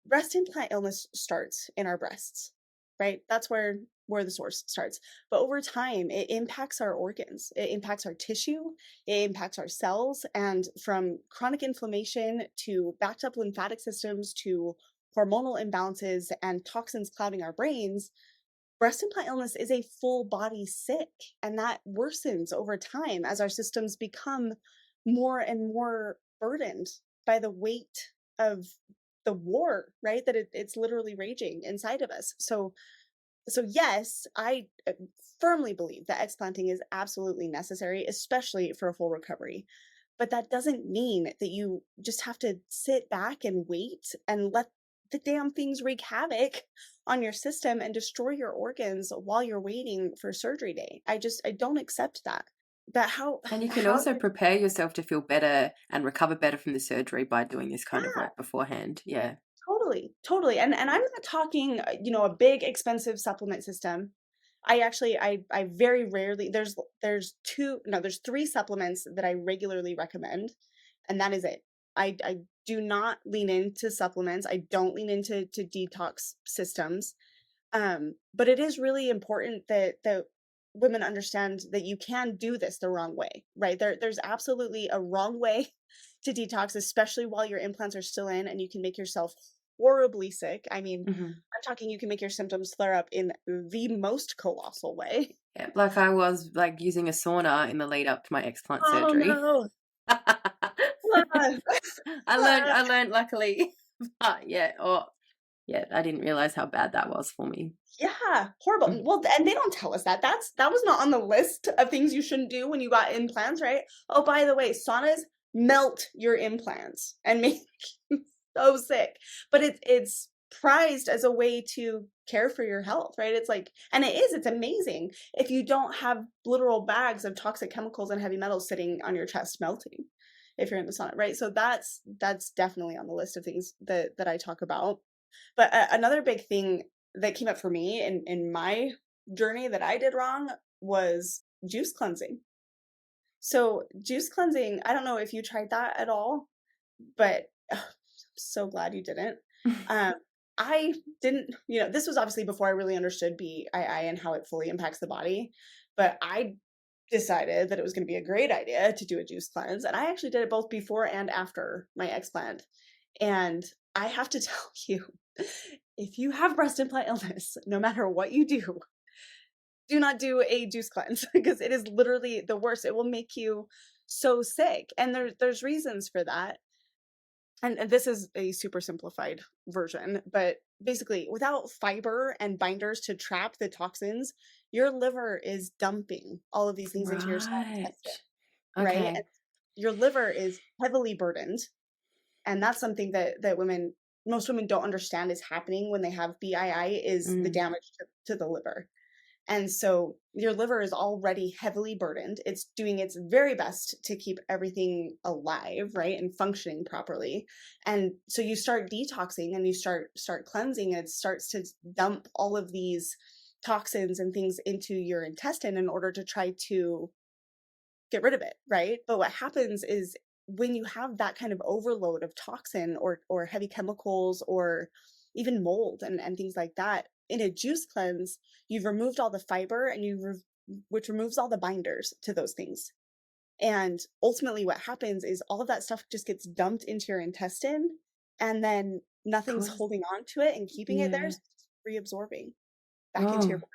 breast implant illness starts in our breasts, right? That's where the source starts. But over time, it impacts our organs, it impacts our tissue, it impacts our cells, and from chronic inflammation to backed up lymphatic systems to hormonal imbalances and toxins clouding our brains, breast implant illness is a full body sick, and that worsens over time as our systems become more and more burdened by the weight of the war, right? That it's literally raging inside of us. So yes, I firmly believe that explanting is absolutely necessary, especially for a full recovery. But that doesn't mean that you just have to sit back and wait and let the damn things wreak havoc on your system and destroy your organs while you're waiting for surgery day. I don't accept that. But And you can how also prepare yourself to feel better and recover better from the surgery by doing this kind of yeah, work beforehand. Yeah. totally, totally. And I'm not talking, a big expensive supplement system. I very rarely there's two no there's three supplements that I regularly recommend, and that is it. I do not lean into supplements. I don't lean into detox systems. But it is really important that women understand that you can do this the wrong way, right? There's absolutely a wrong way to detox, especially while your implants are still in, and you can make yourself horribly sick. I mean, Hmm. I'm talking you can make your symptoms flare up in the most colossal way. Yeah. Like I was like using a sauna in the lead up to my explant Oh surgery. no. Ah, I ah. learned luckily. But yeah, yeah, I didn't realize how bad that was for me. Yeah, horrible. Mhm. Well, and they don't tell us that. That was not on the list of things you shouldn't do when you got implants, right? Oh, by the way, saunas melt your implants and make you so sick. But it's prized as a way to care for your health, right? It's like, and it's amazing if you don't have literal bags of toxic chemicals and heavy metals sitting on your chest melting if you're in the sauna, right? So that's definitely on the list of things that I talk about. But another big thing that came up for me in my journey that I did wrong was juice cleansing. So juice cleansing, I don't know if you tried that at all, but I'm so glad you didn't. Um, I didn't, this was obviously before I really understood BII and how it fully impacts the body, but I decided that it was going to be a great idea to do a juice cleanse, and I actually did it both before and after my explant. And I have to tell you, if you have breast implant illness, no matter what you do not do a juice cleanse because it is literally the worst. It will make you so sick. And there's reasons for that. And this is a super simplified version, but basically, without fiber and binders to trap the toxins, your liver is dumping all of these things into your small Right. intestine, right? And Okay. your liver is heavily burdened, and that's something that most women don't understand is happening when they have BII is the Mm. damage to the liver. And so your liver is already heavily burdened. It's doing its very best to keep everything alive, right? And functioning properly. And so you start detoxing and you start cleansing, and it starts to dump all of these toxins and things into your intestine in order to try to get rid of it, right? But what happens is when you have that kind of overload of toxin or heavy chemicals or even mold and things like that, in a juice cleanse, you've removed all the fiber and which removes all the binders to those things. And ultimately what happens is all of that stuff just gets dumped into your intestine, and then nothing's Cause holding on to it and keeping it there, yeah. so it's reabsorbing back into your Oh, body.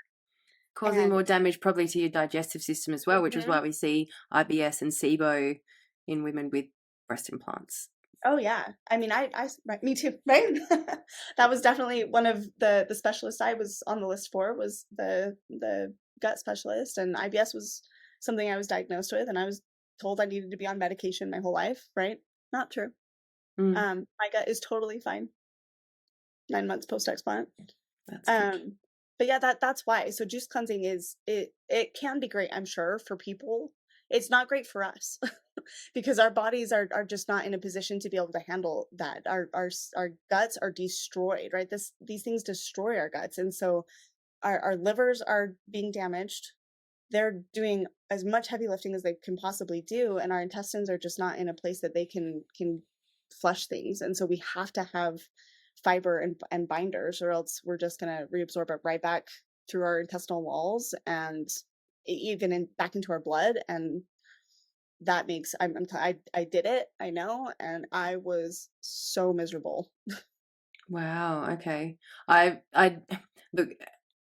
causing And more damage probably to your digestive system as well, which is why mhm, we see IBS and SIBO in women with breast implants. Oh yeah. I mean, right, me too, right? That was definitely one of the specialists I was on the list for was the gut specialist, and IBS was something I was diagnosed with, and I was told I needed to be on medication my whole life, right? Not true. Mm, My gut is totally fine 9 months post explant. that's good. Um, but yeah, that's why. So juice cleansing is it can be great, I'm sure, for people. It's not great for us because our bodies are just not in a position to be able to handle that. Our guts are destroyed, right? These things destroy our guts, and so our livers are being damaged. They're doing as much heavy lifting as they can possibly do, and our intestines are just not in a place that they can flush things. And so we have to have fiber and binders, or else we're just going to reabsorb it right back through our intestinal walls and even back into our blood. And that makes I did it, I know, and I was so miserable. Wow, okay. I look,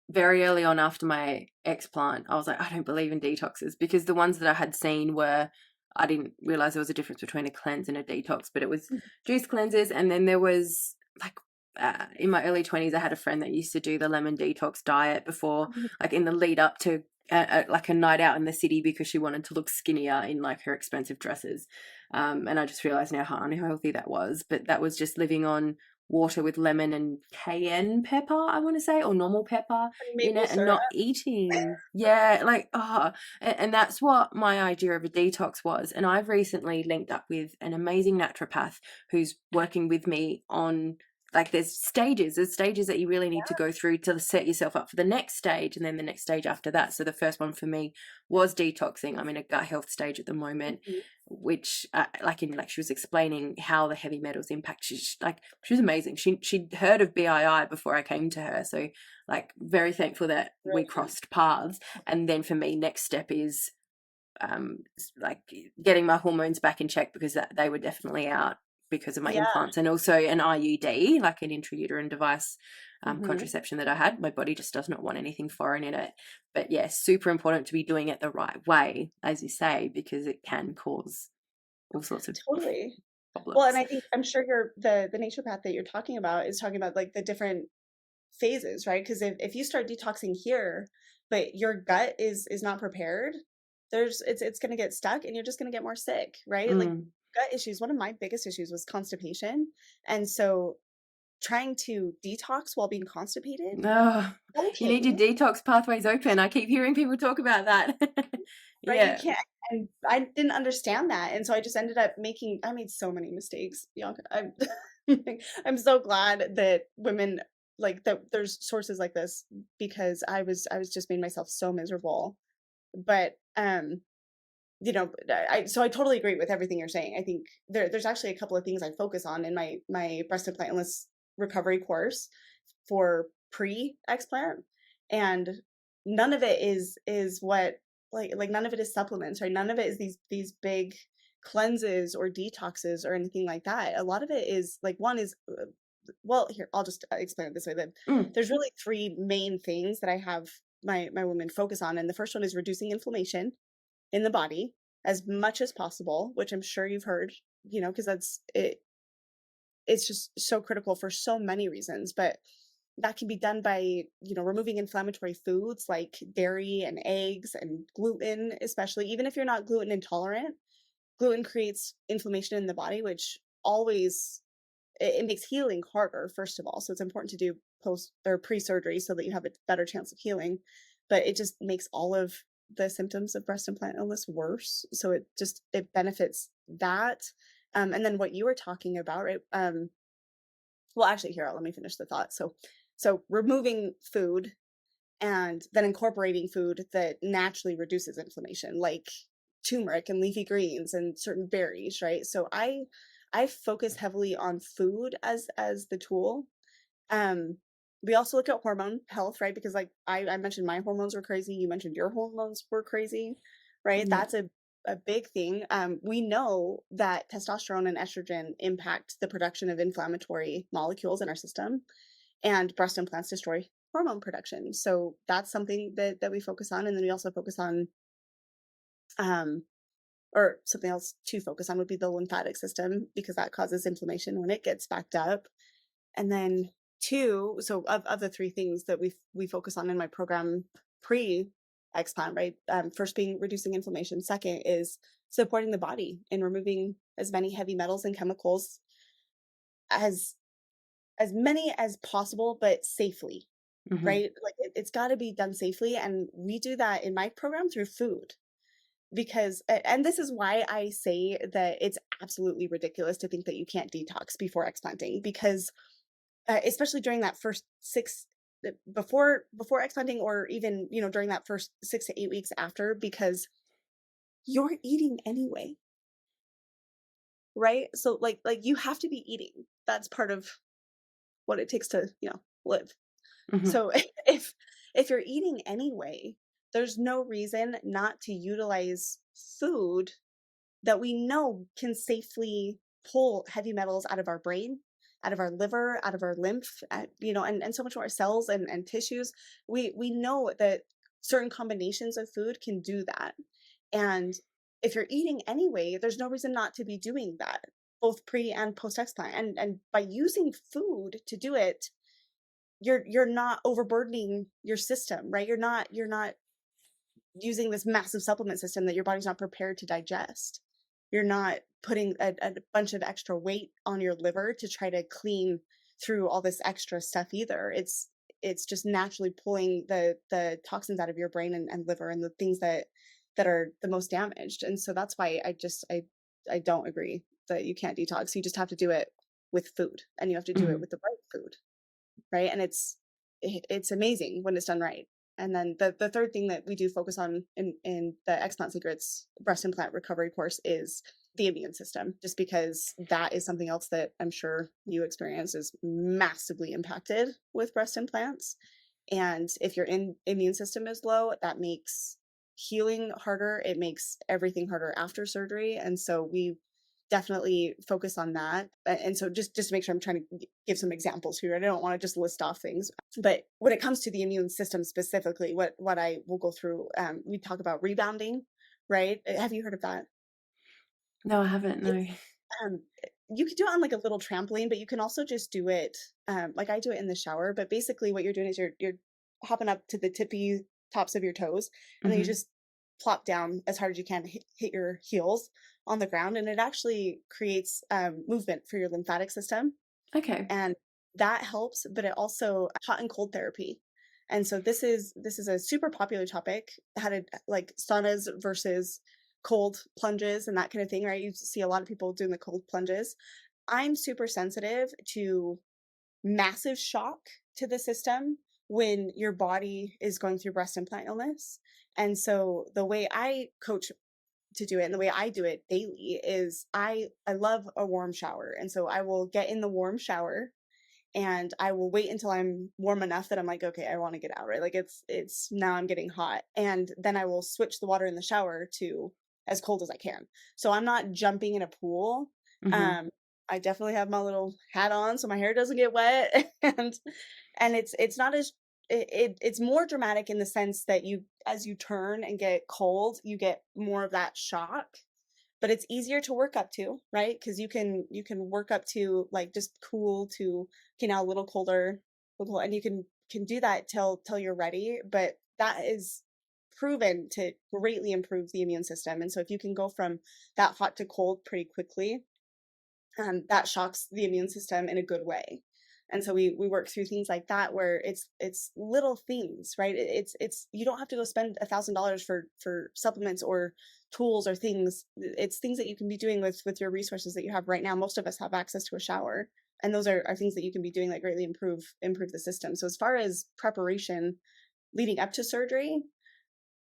very early on after my explant, I was like, I don't believe in detoxes because the ones that I had seen were, I didn't realize there was a difference between a cleanse and a detox, but it was juice cleanses. And then there was like, in my early 20s, I had a friend that used to do the lemon detox diet before, like in the lead up to like a night out in the city because she wanted to look skinnier in like her expensive dresses. And I just realized now how unhealthy that was. But that was just living on water with lemon and cayenne pepper, I want to say, or normal pepper in Maple it, and syrup. not eating. Yeah, like, oh, and that's what my idea of a detox was. And I've recently linked up with an amazing naturopath who's working with me on, like, there's stages that you really need to go through to set yourself up for the next stage and then the next stage after that. So the first one for me was detoxing. I'm in a gut health stage at the moment, Mhm. which like she was explaining how the heavy metals impact. She was amazing. She'd heard of BII before I came to her, so like very thankful that we Brilliant. crossed paths. And then for me, next step is like getting my hormones back in check because they were definitely out because of my Yeah. implants, and also an IUD, like an intrauterine device Hmm. contraception that I had. My body just does not want anything foreign in it. But yeah, super important to be doing it the right way, as you say, because it can cause all sorts of Totally. Well, and problems. I think I'm sure the naturopath that you're talking about is talking about like the different phases, right? Because if you start detoxing here, but your gut is not prepared, it's gonna get stuck and you're just gonna get more sick, right? Like Mm. gut issues, one of my biggest issues was constipation. And so trying to detox while being constipated, Oh, you need your okay, detox pathways open. I keep hearing people talk about that. right? You Yeah. can't. And I didn't understand that. And so I just ended up I made so many mistakes, Bianca. I'm so glad that women like that there's sources like this because I was just made myself so miserable. But so I totally agree with everything you're saying. I think there's actually a couple of things I focus on in my breast implantless recovery course for pre-explant, and none of it is what like none of it is supplements, right? None of it is these big cleanses or detoxes or anything like that. A lot of it is like one is well, here I'll just explain it this way. Then Mm. there's really three main things that I have my women focus on, and the first one is reducing inflammation in the body as much as possible, which I'm sure you've heard, because it's just so critical for so many reasons. But that can be done by, removing inflammatory foods like dairy and eggs and gluten, especially even if you're not gluten intolerant. Gluten creates inflammation in the body, which always it makes healing harder, first of all. So it's important to do post or pre-surgery so that you have a better chance of healing. But it just makes all of the symptoms of breast implant illness worse. So it benefits that. And then what you were talking about, right? Well, actually, here, let me finish the thought. So removing food and then incorporating food that naturally reduces inflammation, like turmeric and leafy greens and certain berries, right? So I focus heavily on food as the tool. Um, we also look at hormone health, right? Because like I mentioned my hormones were crazy. You mentioned your hormones were crazy, right? Yeah. That's a big thing. We know that testosterone and estrogen impact the production of inflammatory molecules in our system, and breast implants destroy hormone production. So that's something that we focus on, and then we also focus on um, or something else to focus on would be the lymphatic system, because that causes inflammation when it gets backed up. And then two, so of the three things that we focus on in my program pre explant, right? First being reducing inflammation. Second is supporting the body and removing as many heavy metals and chemicals as many as possible, but safely, Hmm. right? Like it's got to be done safely, and we do that in my program through food. Because and this is why I say that it's absolutely ridiculous to think that you can't detox before explanting, because especially during that first six before explanting, or even during that first 6 to 8 weeks after, because you're eating anyway, right? So like you have to be eating. That's part of what it takes to live. Hmm. So if you're eating anyway, there's no reason not to utilize food that we know can safely pull heavy metals out of our brain, out of our liver, out of our lymph, and so much more cells and tissues. We know that certain combinations of food can do that. And if you're eating anyway, there's no reason not to be doing that, both pre and post explant. And by using food to do it, you're not overburdening your system, right? You're not using this massive supplement system that your body's not prepared to digest. You're not putting a bunch of extra weight on your liver to try to clean through all this extra stuff either. It's just naturally pulling the toxins out of your brain and liver, and the things that are the most damaged. And so that's why I don't agree that you can't detox. You just have to do it with food, and you have to do it Hmm. with the right food, right? And it's amazing when it's done right. And then the third thing that we do focus on in the Explant Secrets breast implant recovery course is the immune system, just because that is something else that I'm sure you experience is massively impacted with breast implants. And if your immune system is low, that makes healing harder. It makes everything harder after surgery. And so we definitely focus on that. And so just to make sure I'm trying to give some examples here. I don't want to just list off things. But when it comes to the immune system specifically, what I will go through, we talk about rebounding, right? Have you heard of that? No, I haven't. No. It's um you could do it on like a little trampoline, but you can also just do it like I do it in the shower. But basically what you're doing is you're hopping up to the tippy tops of your toes, and then you Hmm. just plop down as hard as you can, hit your heels on the ground, and it actually creates movement for your lymphatic system, Okay. and that helps. But it also hot and cold therapy. And so this is a super popular topic, how to like saunas versus cold plunges and that kind of thing, right? You see a lot of people doing the cold plunges. I'm super sensitive to massive shock to the system when your body is going through breast implant illness. And so the way I coach to do it, and the way I do it daily, is I love a warm shower. And so I will get in the warm shower, and I will wait until I'm warm enough that I'm like, okay, I want to get out, right? Like it's now I'm getting hot. And then I will switch the water in the shower to as cold as I can. So I'm not jumping in a pool. Hmm. Um, I definitely have my little hat on so my hair doesn't get wet. And it's not as it's more dramatic in the sense that you, as you turn and get cold, you get more of that shock, but it's easier to work up to, right? Because you can work up to like just cool to, okay, now a little colder, and you can do that till you're ready. But that is proven to greatly improve the immune system. And so if you can go from that hot to cold pretty quickly, that shocks the immune system in a good way. And so we work through things like that, where it's little things, right? It's you don't have to go spend $1,000 for supplements or tools or things. It's things that you can be doing with your resources that you have right now. Most of us have access to a shower, and those are things that you can be doing that greatly improve the system. So as far as preparation leading up to surgery,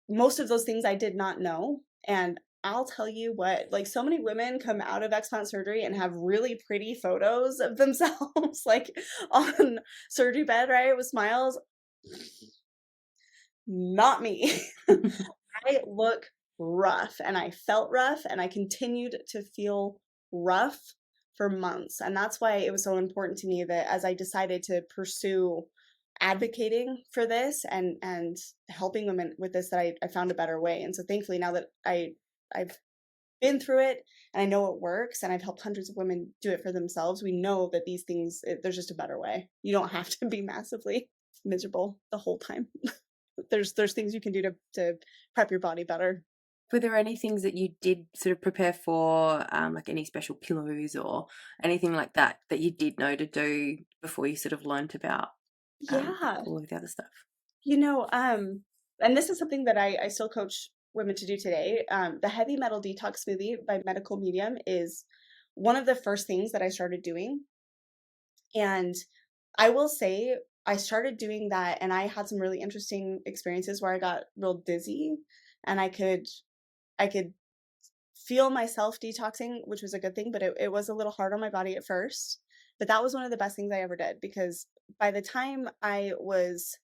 most of those things I did not know. And I'll tell you what, like so many women come out of explant surgery and have really pretty photos of themselves, like on surgery bed, right, with smiles. Not me. I look rough, and I felt rough, and I continued to feel rough for months. And that's why it was so important to me that as I decided to pursue advocating for this and helping women with this, that I found a better way. And so thankfully now that I've been through it and I know it works and I've helped hundreds of women do it for themselves, we know that these things, there's just a better way. You don't have to be massively miserable the whole time. There's things you can do to prep your body better. Were there any things that you did sort of prepare for, like any special pillows or anything like that that you did know to do before you sort of learnt about Yeah. all of the other stuff? You know, and this is something that I still coach women to do today. The heavy metal detox smoothie by Medical Medium is one of the first things that I started doing. And I will say I started doing that and I had some really interesting experiences where I got real dizzy and I could feel myself detoxing, which was a good thing, but it was a little hard on my body at first. But that was one of the best things I ever did because by the time I was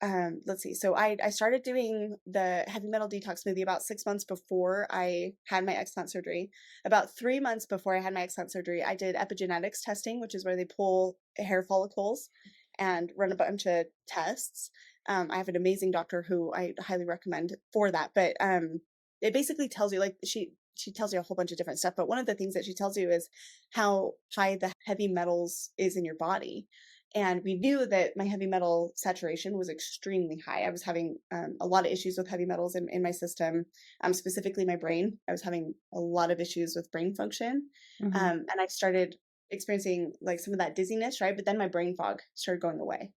let's see. So I started doing the heavy metal detox smoothie about 6 months before I had my explant surgery. About 3 months before I had my explant surgery, I did epigenetics testing, which is where they pull hair follicles and run a bunch of tests. I have an amazing doctor who I highly recommend for that. But it basically tells you, like, she tells you a whole bunch of different stuff. But one of the things that she tells you is how high the heavy metals is in your body. And we knew that my heavy metal saturation was extremely high. I was having a lot of issues with heavy metals in my system, specifically my brain. I was having a lot of issues with brain function. Mm-hmm. And I started experiencing like some of that dizziness, right? But then my brain fog started going away.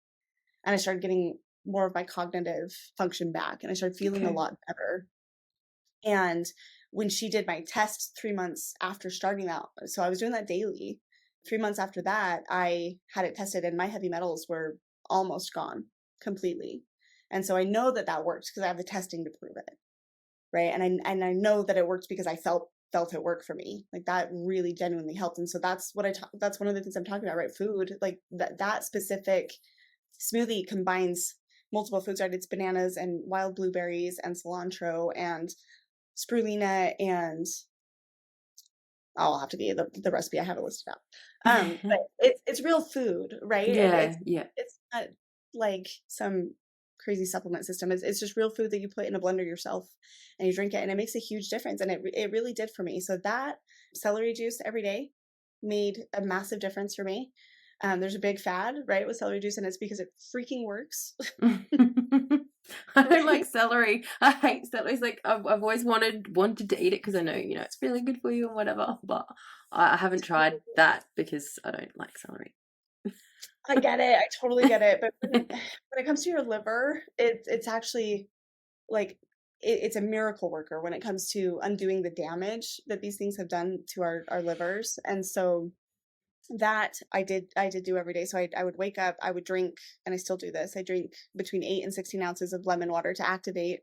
And I started getting more of my cognitive function back. And I started feeling a Okay. lot better. And when she did my test 3 months after starting that, so I was doing that daily. 3 months after that, I had it tested and my heavy metals were almost gone completely. And so I know that that works because I have the testing to prove it. Right. And I know that it works because I felt it work for me. Like that really genuinely helped. And so that's what that's one of the things I'm talking about, right? Food, like that specific smoothie combines multiple foods, right? It's bananas and wild blueberries and cilantro and spirulina and I'll have to get you the recipe. I have it listed out. But it's real food, right? Yeah, It's yeah. it's not like some crazy supplement system. It's just real food that you put in a blender yourself and you drink it, and it makes a huge difference. And it really did for me. So that celery juice every day made a massive difference for me. There's a big fad, right, with celery juice, and it's because it freaking works. I don't like Right? celery. I hate celery. It's like I've always wanted to eat it because I know, it's really good for you and whatever, but I haven't tried that because I don't like celery. I get it. I totally get it. But when it comes to your liver, it's actually like it's a miracle worker when it comes to undoing the damage that these things have done to our livers. And so that I did do every day. So I would wake up, I would drink, and I still do this. I drink between 8 and 16 ounces of lemon water to activate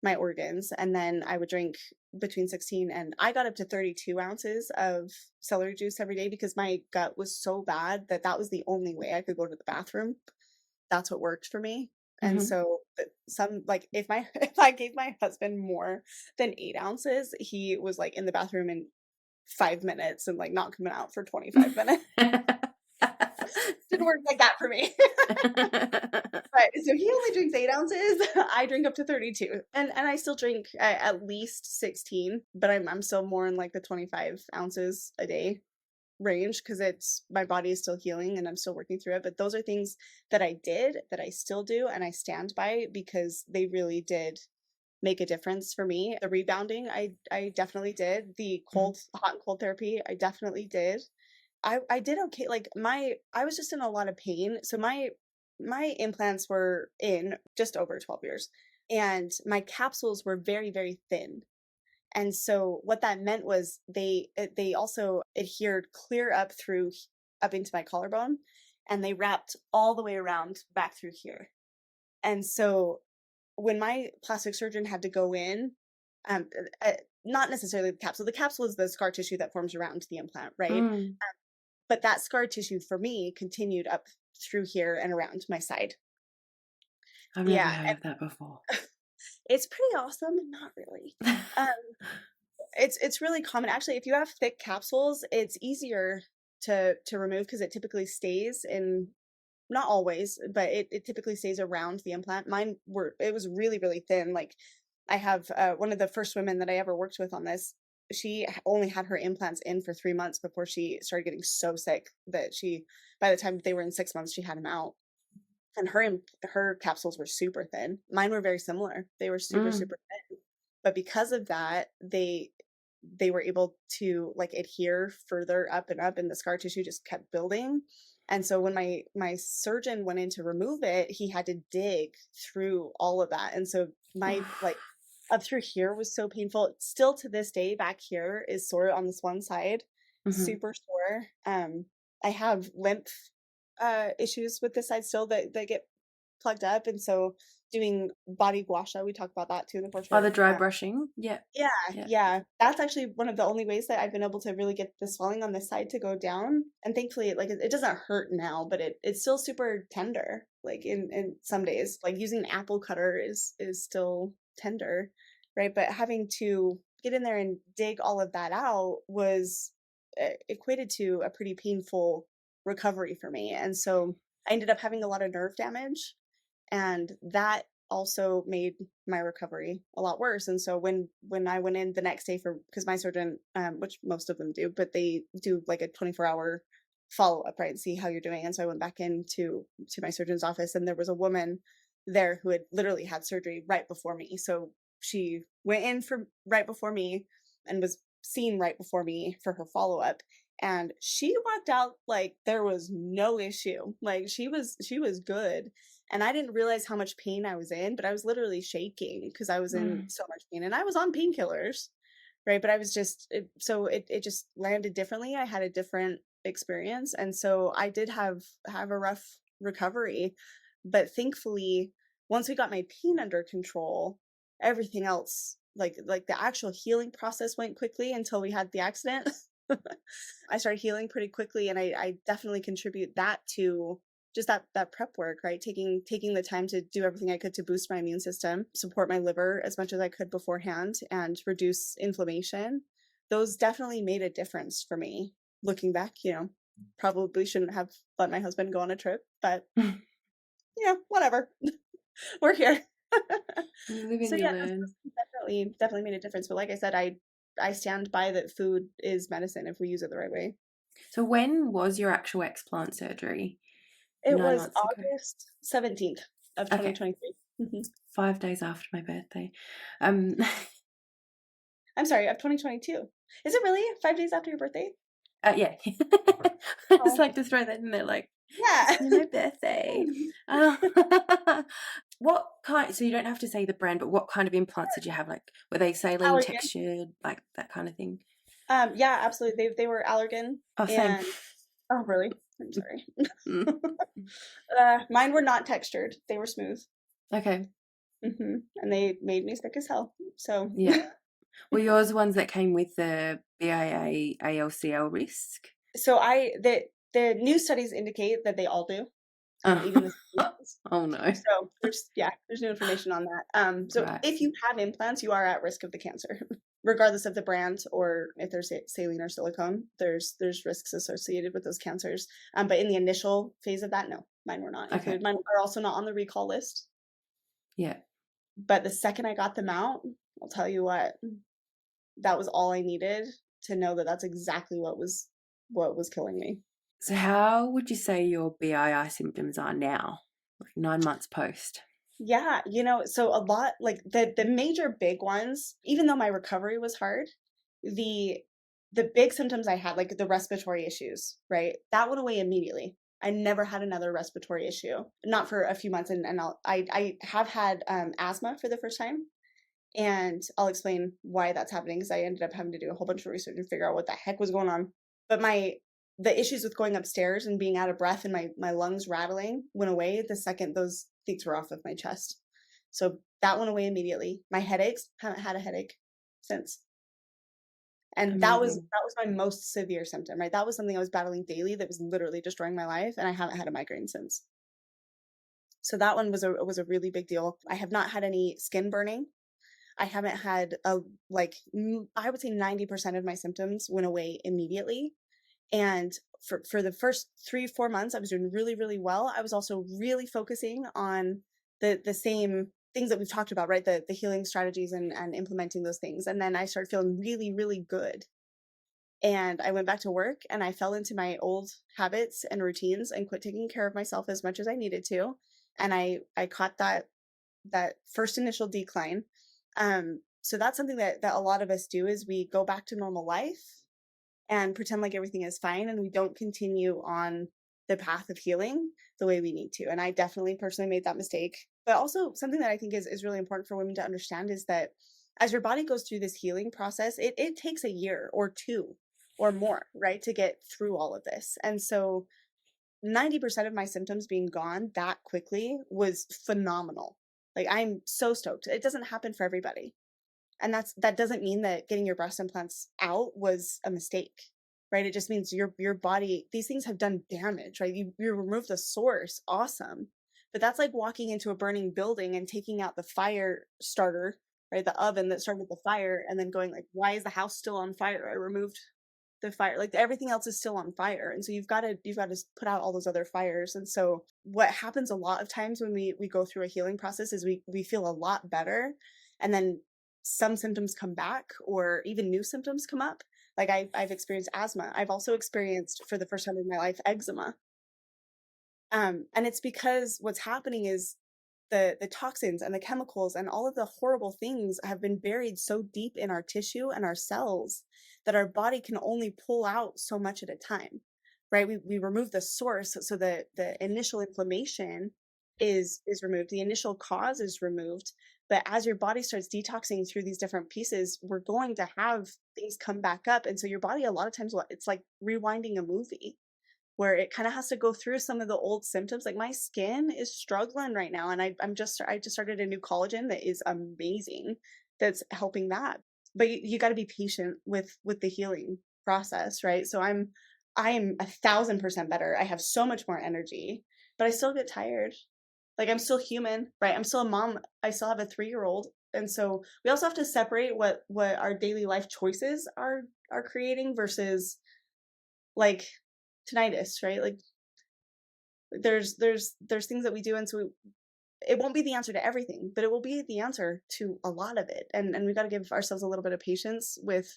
my organs. And then I would drink between 16 and I got up to 32 ounces of celery juice every day because my gut was so bad that that was the only way I could go to the bathroom. That's what worked for me. And Hmm. so some like if my if I gave my husband more than 8 ounces, he was like in the bathroom in 5 minutes and like not coming out for 25 minutes. Didn't work like that for me. But so he only drinks 8 ounces. I drink up to 32, and I still drink at least 16, but I'm still more in like the 25 ounces a day range because it's my body is still healing and I'm still working through it. But those are things that I did, that I still do, and I stand by because they really did make a difference for me. The rebounding, I definitely did. The hot and cold therapy, I definitely did. I did okay. Like I was just in a lot of pain. So my implants were in just over 12 years and my capsules were very, very thin. And so what that meant was they also adhered clear up into my collarbone and they wrapped all the way around back through here. And so when my plastic surgeon had to go in, um, uh, not necessarily the capsule is the scar tissue that forms around the implant, right? Mm, But that scar tissue for me continued up through here and around my side. I've never Yeah, heard and of that before. it's pretty awesome. Not really. Um, it's really common actually. If you have thick capsules, it's easier to remove because it typically stays in. Not always, but it typically stays around the implant. Mine were it was really really thin. Like I have one of the first women that I ever worked with on this. She only had her implants in for 3 months before she started getting so sick that by the time they were in 6 months, she had them out. And her capsules were super thin. Mine were very similar. They were super, Mm. super thin. But because of that, they were able to like adhere further up and up, and the scar tissue just kept building. And so when my surgeon went in to remove it, he had to dig through all of that. And so my like up through here was so painful. Still to this day, back here is sore on this one side, Mm-hmm. super sore. I have lymph issues with this side still that get plugged up, and so doing body gua sha, we talked about that too in the Oh, the portrait. dry brushing. Yeah. Yeah, Yeah. yeah. That's actually one of the only ways that I've been able to really get the swelling on this side to go down. And thankfully, like it doesn't hurt now, but it's still super tender. Like in some days, like using an apple cutter is still tender, right? But having to get in there and dig all of that out was equated to a pretty painful recovery for me. And so I ended up having a lot of nerve damage, and that also made my recovery a lot worse. And so when I went in the next day for, because my surgeon, which most of them do, but they do like a 24-hour follow up, right, and see how you're doing. And so I went back into my surgeon's office, and there was a woman there who had literally had surgery right before me. So she went in for right before me and was seen right before me for her follow up. And she walked out like there was no issue. Like she was good. And I didn't realize how much pain I was in, but I was literally shaking because I was in Mm. so much pain, and I was on painkillers, right? But I was just it just landed differently. I had a different experience, and so I did have a rough recovery, but thankfully, once we got my pain under control, everything else, like the actual healing process, went quickly until we had the accident. I started healing pretty quickly, and I definitely contribute that to just that prep work, right? Taking the time to do everything I could to boost my immune system, support my liver as much as I could beforehand, and reduce inflammation. Those definitely made a difference for me. Looking back, probably shouldn't have let my husband go on a trip, but whatever. We're here. You live So and you yeah, learn. those definitely made a difference. But like I said, I stand by that food is medicine if we use it the right way. So when was your actual explant surgery? It Nine was months ago. August 17th of Okay. 2023. Mhm. 5 days after my birthday. Um, I'm sorry, of 2022. Is it really 5 days after your birthday? yeah. I just Oh, like to throw that in there, like, yeah. it's my birthday. Uh, what kind, so you don't have to say the brand, but what kind of implants did you have? Like, were they saline Allergan. textured, like that kind of thing? Yeah, absolutely. They were Allergan, Oh, same. and oh, really? I'm sorry. Mm. Mine were not textured. They were smooth. Okay. And they made me sick as hell. So Yeah. Were yours ones that came with the BIA ALCL risk? so the new studies indicate that they all do, even Oh, the ones. oh no. So there's new information on that. So Right. if you have implants, you are at risk of the cancer, regardless of the brand or if there's saline or silicone. There's risks associated with those cancers. But in the initial phase of that, no, mine were not Okay. included. Mine are also not on the recall list. Yeah. But the second I got them out, I'll tell you what, that was all I needed to know that that's exactly what was killing me. So how would you say your BII symptoms are now, like 9 months post? Yeah, so a lot like the major big ones, even though my recovery was hard, the the big symptoms I had, like the respiratory issues, right? That went away immediately. I never had another respiratory issue, not for a few months, and I have had asthma for the first time, and I'll explain why that's happening because I ended up having to do a whole bunch of research and figure out what the heck was going on. But the issues with going upstairs and being out of breath and my lungs rattling went away the second those things were off of my chest. So that went away immediately. My headaches, haven't had a headache since. And Amazing. that was my most severe symptom, right? That was something I was battling daily that was literally destroying my life, and I haven't had a migraine since. So that one was a really big deal. I have not had any skin burning. I haven't had I would say 90% of my symptoms went away immediately. And for the first 3-4 months, I was doing really, really well. I was also really focusing on the same things that we've talked about, right? The healing strategies and implementing those things. And then I started feeling really, really good. And I went back to work and I fell into my old habits and routines and quit taking care of myself as much as I needed to. And I caught that first initial decline. So that's something that a lot of us do is we go back to normal life and pretend like everything is fine and we don't continue on the path of healing the way we need to. And I definitely personally made that mistake. But also something that I think is really important for women to understand is that as your body goes through this healing process, it takes a year or two or more, right, to get through all of this. And so 90% of my symptoms being gone that quickly was phenomenal. Like I'm so stoked. It doesn't happen for everybody. And that doesn't mean that getting your breast implants out was a mistake, right? It just means your body, these things have done damage, right? You remove the source, awesome. But that's like walking into a burning building and taking out the fire starter, right? The oven that started the fire, and then going like, why is the house still on fire? I removed the fire. Like everything else is still on fire. And so you've got to put out all those other fires. And so what happens a lot of times when we go through a healing process is we feel a lot better, and then some symptoms come back or even new symptoms come up. Like I've experienced asthma. I've also experienced for the first time in my life eczema. And it's because what's happening is the toxins and the chemicals and all of the horrible things have been buried so deep in our tissue and our cells that our body can only pull out so much at a time, right? We remove the source so that the initial inflammation is removed, the initial cause is removed. But as your body starts detoxing through these different pieces, we're going to have things come back up. And so your body, a lot of times, it's like rewinding a movie where it kind of has to go through some of the old symptoms. Like my skin is struggling right now, and I just started a new collagen that is amazing, that's helping that. But you got to be patient with the healing process, right? So I am 1,000% better. I have so much more energy, but I still get tired. Like I'm still human, right? I'm still a mom. I still have a 3-year-old, and so we also have to separate what our daily life choices are creating versus like tinnitus, right? Like there's things that we do, and so it won't be the answer to everything, but it will be the answer to a lot of it. And we got to give ourselves a little bit of patience with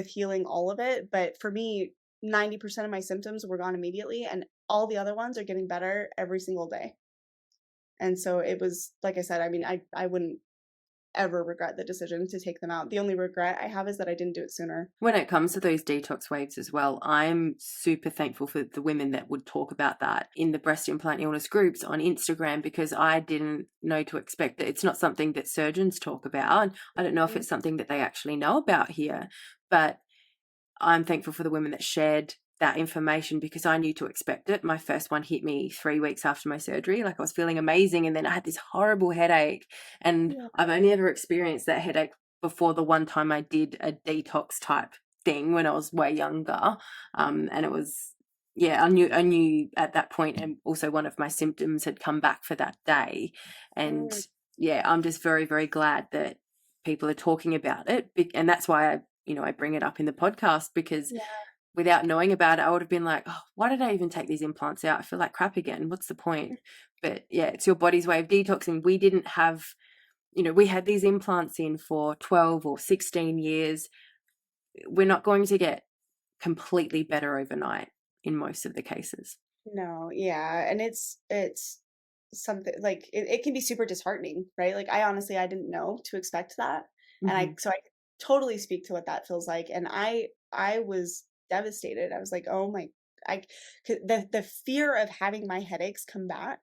healing all of it. But for me, 90% of my symptoms were gone immediately, and all the other ones are getting better every single day. And so it was, like I said, I mean, I wouldn't ever regret the decision to take them out. The only regret I have is that I didn't do it sooner. When it comes to those detox waves as well, I'm super thankful for the women that would talk about that in the breast implant illness groups on Instagram, because I didn't know to expect that. It's not something that surgeons talk about. I don't know if it's something that they actually know about here, but I'm thankful for the women that shared that information, because I knew to expect it. My first one hit me 3 weeks after my surgery. Like I was feeling amazing, and then I had this horrible headache, and Yeah. I've only ever experienced that headache before the one time I did a detox type thing when I was way younger. And it was, yeah, I knew at that point, and also one of my symptoms had come back for that day. And Mm, yeah, I'm just very, very glad that people are talking about it. And that's why I bring it up in the podcast, because yeah. without knowing about it, I would have been like, oh, why did I even take these implants out? I feel like crap again. What's the point? But yeah, it's your body's way of detoxing. We didn't have, we had these implants in for 12 or 16 years. We're not going to get completely better overnight in most of the cases. No, yeah. And it's something like it can be super disheartening, right? Like I didn't know to expect that. And Mm-hmm. I totally speak to what that feels like. And I was devastated. I was like, oh my, the fear of having my headaches come back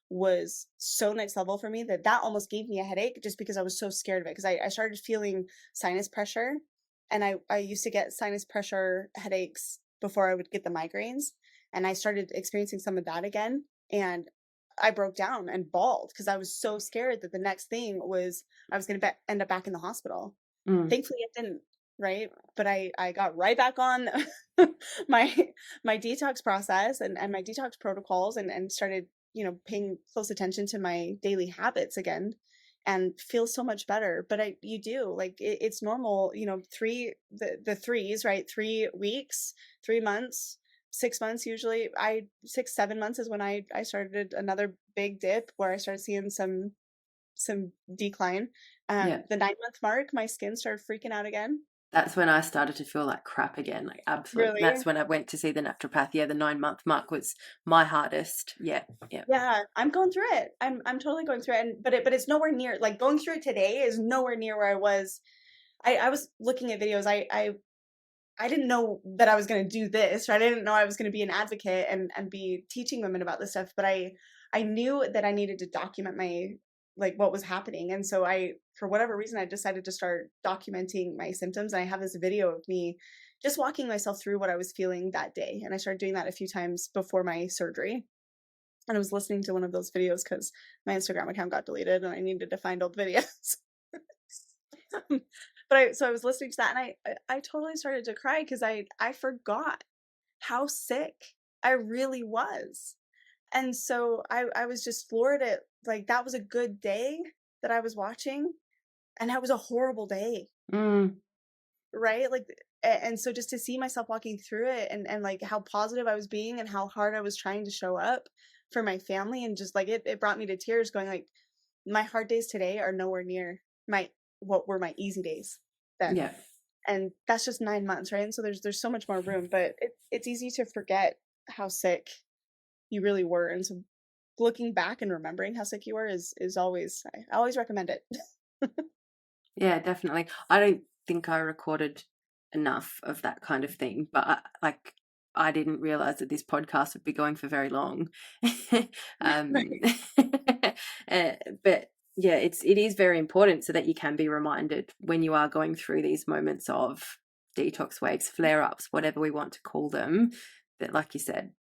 was so next level for me that almost gave me a headache just because I was so scared of it. Because I started feeling sinus pressure, and I used to get sinus pressure headaches before I would get the migraines, and I started experiencing some of that again, and I broke down and bawled because I was so scared that the next thing was I was going to end up back in the hospital. Mm. Thankfully, it didn't, right? But I got right back on my my detox process and my detox protocols, and started, paying close attention to my daily habits again, and feel so much better. But you do, like, it's normal, the threes, right? 3 weeks, 3 months, 6 months usually. 6, 7 months is when I started another big dip where I started seeing some some decline. Yeah. The 9-month mark, my skin started freaking out again. That's when I started to feel like crap again, like absolute. Really? That's when I went to see the naturopath. Yeah, the 9-month mark was my hardest. Yeah, yeah. Yeah, I'm going through it. I'm totally going through it, and but it's nowhere near, like, going through it today is nowhere near where I was. I was looking at videos. I didn't know that I was going to do this, right? I didn't know I was going to be an advocate and be teaching women about this stuff, but I knew that I needed to document my, like, what was happening. And so for whatever reason, I decided to start documenting my symptoms. And I have this video of me just walking myself through what I was feeling that day. And I started doing that a few times before my surgery. And I was listening to one of those videos because my Instagram account got deleted and I needed to find old videos. But I was listening to that, and I totally started to cry because I forgot how sick I really was. And so I was just floored at, like, that was a good day that I was watching, and that was a horrible day, Mm, right? Like, and so just to see myself walking through it, and like how positive I was being and how hard I was trying to show up for my family, and just like it brought me to tears, going like, my hard days today are nowhere near my what were my easy days then. yeah. And that's just 9 months, right? And so there's so much more room, but it's easy to forget how sick you really were. And so looking back and remembering how sick you were is always, I always recommend it. Yeah, definitely. I don't think I recorded enough of that kind of thing, but I didn't realize that this podcast would be going for very long. um, Right. uh, but yeah, it is very important so that you can be reminded when you are going through these moments of detox waves, flare ups, whatever we want to call them, that, like you said,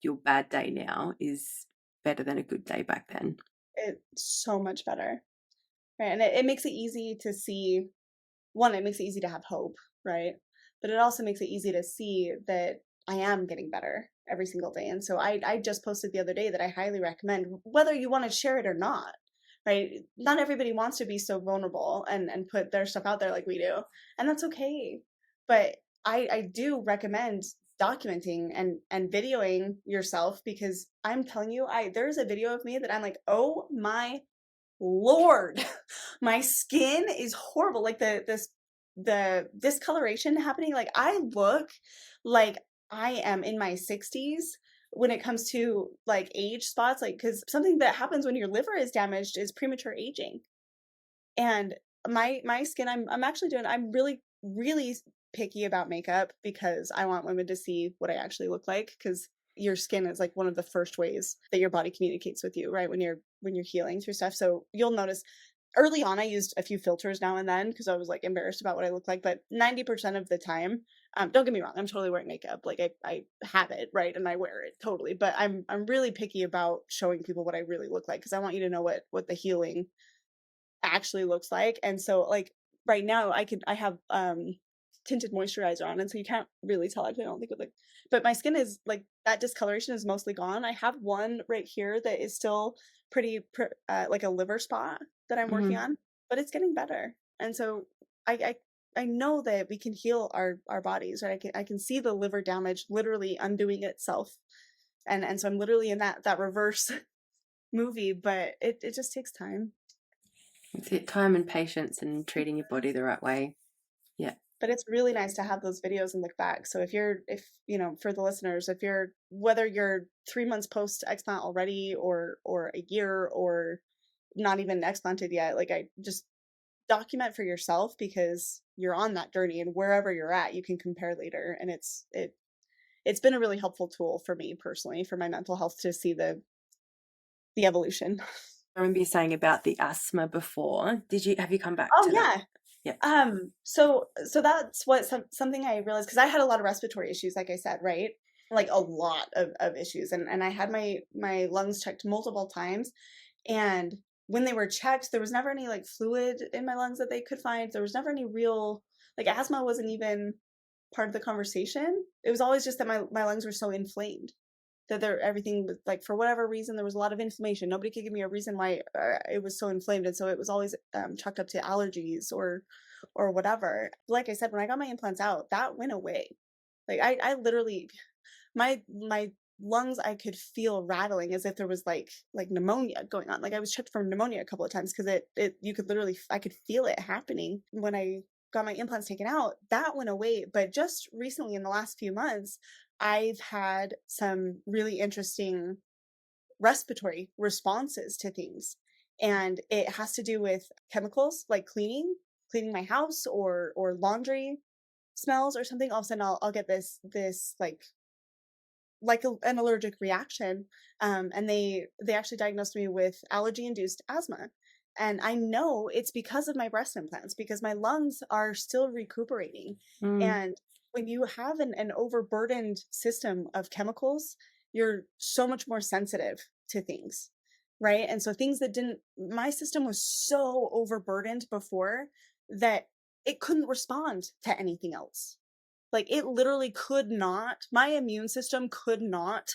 your bad day now is better than a good day back then. It's so much better. Right. And it makes it easy to see, one, it makes it easy to have hope, right? But it also makes it easy to see that I am getting better every single day. And so I just posted the other day that I highly recommend, whether you want to share it or not, right? Not everybody wants to be so vulnerable and put their stuff out there like we do. And that's okay. But I do recommend documenting and videoing yourself, because I'm telling you, there's a video of me that I'm like, oh my Lord, my skin is horrible. Like the discoloration happening. Like, I look like I am in my 60s when it comes to, like, age spots. Like, because something that happens when your liver is damaged is premature aging. And my skin, I'm actually doing. I'm really really picky about makeup because I want women to see what I actually look like. Because your skin is like one of the first ways that your body communicates with you, right? When you're healing through stuff. So you'll notice early on I used a few filters now and then because I was like embarrassed about what I look like. But 90% of the time, don't get me wrong, I'm totally wearing makeup. Like, I have it, right, and I wear it totally. But I'm really picky about showing people what I really look like because I want you to know what the healing actually looks like. And so, like, right now I have tinted moisturizer on, and so you can't really tell. Actually, I don't think it, like, but my skin is like, that discoloration is mostly gone. I have one right here that is still pretty like a liver spot that I'm working Mhm. on, but it's getting better. And so I know that we can heal our bodies, right? I can see the liver damage literally undoing itself. And so I'm literally in that reverse movie, but it just takes time. It's it, time and patience and treating your body the right way. Yeah. But it's really nice to have those videos and look back. So if for the listeners, if you're, whether you're 3 months post explant already, or a year, or not even explanted yet, like, I just document for yourself, because you're on that journey, and wherever you're at, you can compare later. And it's been a really helpful tool for me personally, for my mental health, to see the evolution. I remember you saying about the asthma before. Have you come back Oh to that? yeah. Yeah. So that's what something I realized, because I had a lot of respiratory issues, like I said, right? Like, a lot of issues. And I had my lungs checked multiple times. And when they were checked, there was never any, like, fluid in my lungs that they could find. There was never any real, like, asthma wasn't even part of the conversation. It was always just that my lungs were so inflamed that everything was, like, for whatever reason, there was a lot of inflammation. Nobody could give me a reason why it was so inflamed. And so it was always chalked up to allergies or whatever. Like I said, when I got my implants out, that went away. Like, I literally, my lungs I could feel rattling as if there was like pneumonia going on. Like I was checked for pneumonia a couple of times because it you could literally I could feel it happening when I got my implants taken out. That went away, but just recently in the last few months, I've had some really interesting respiratory responses to things. And it has to do with chemicals like cleaning my house or laundry smells or something. All of a sudden I'll get this an allergic reaction, and they actually diagnosed me with allergy induced asthma, and I know it's because of my breast implants because my lungs are still recuperating. Mm. And when you have an overburdened system of chemicals, you're so much more sensitive to things, right? And so things that didn't my system was so overburdened before that it couldn't respond to anything else. Like, it literally could not my immune system could not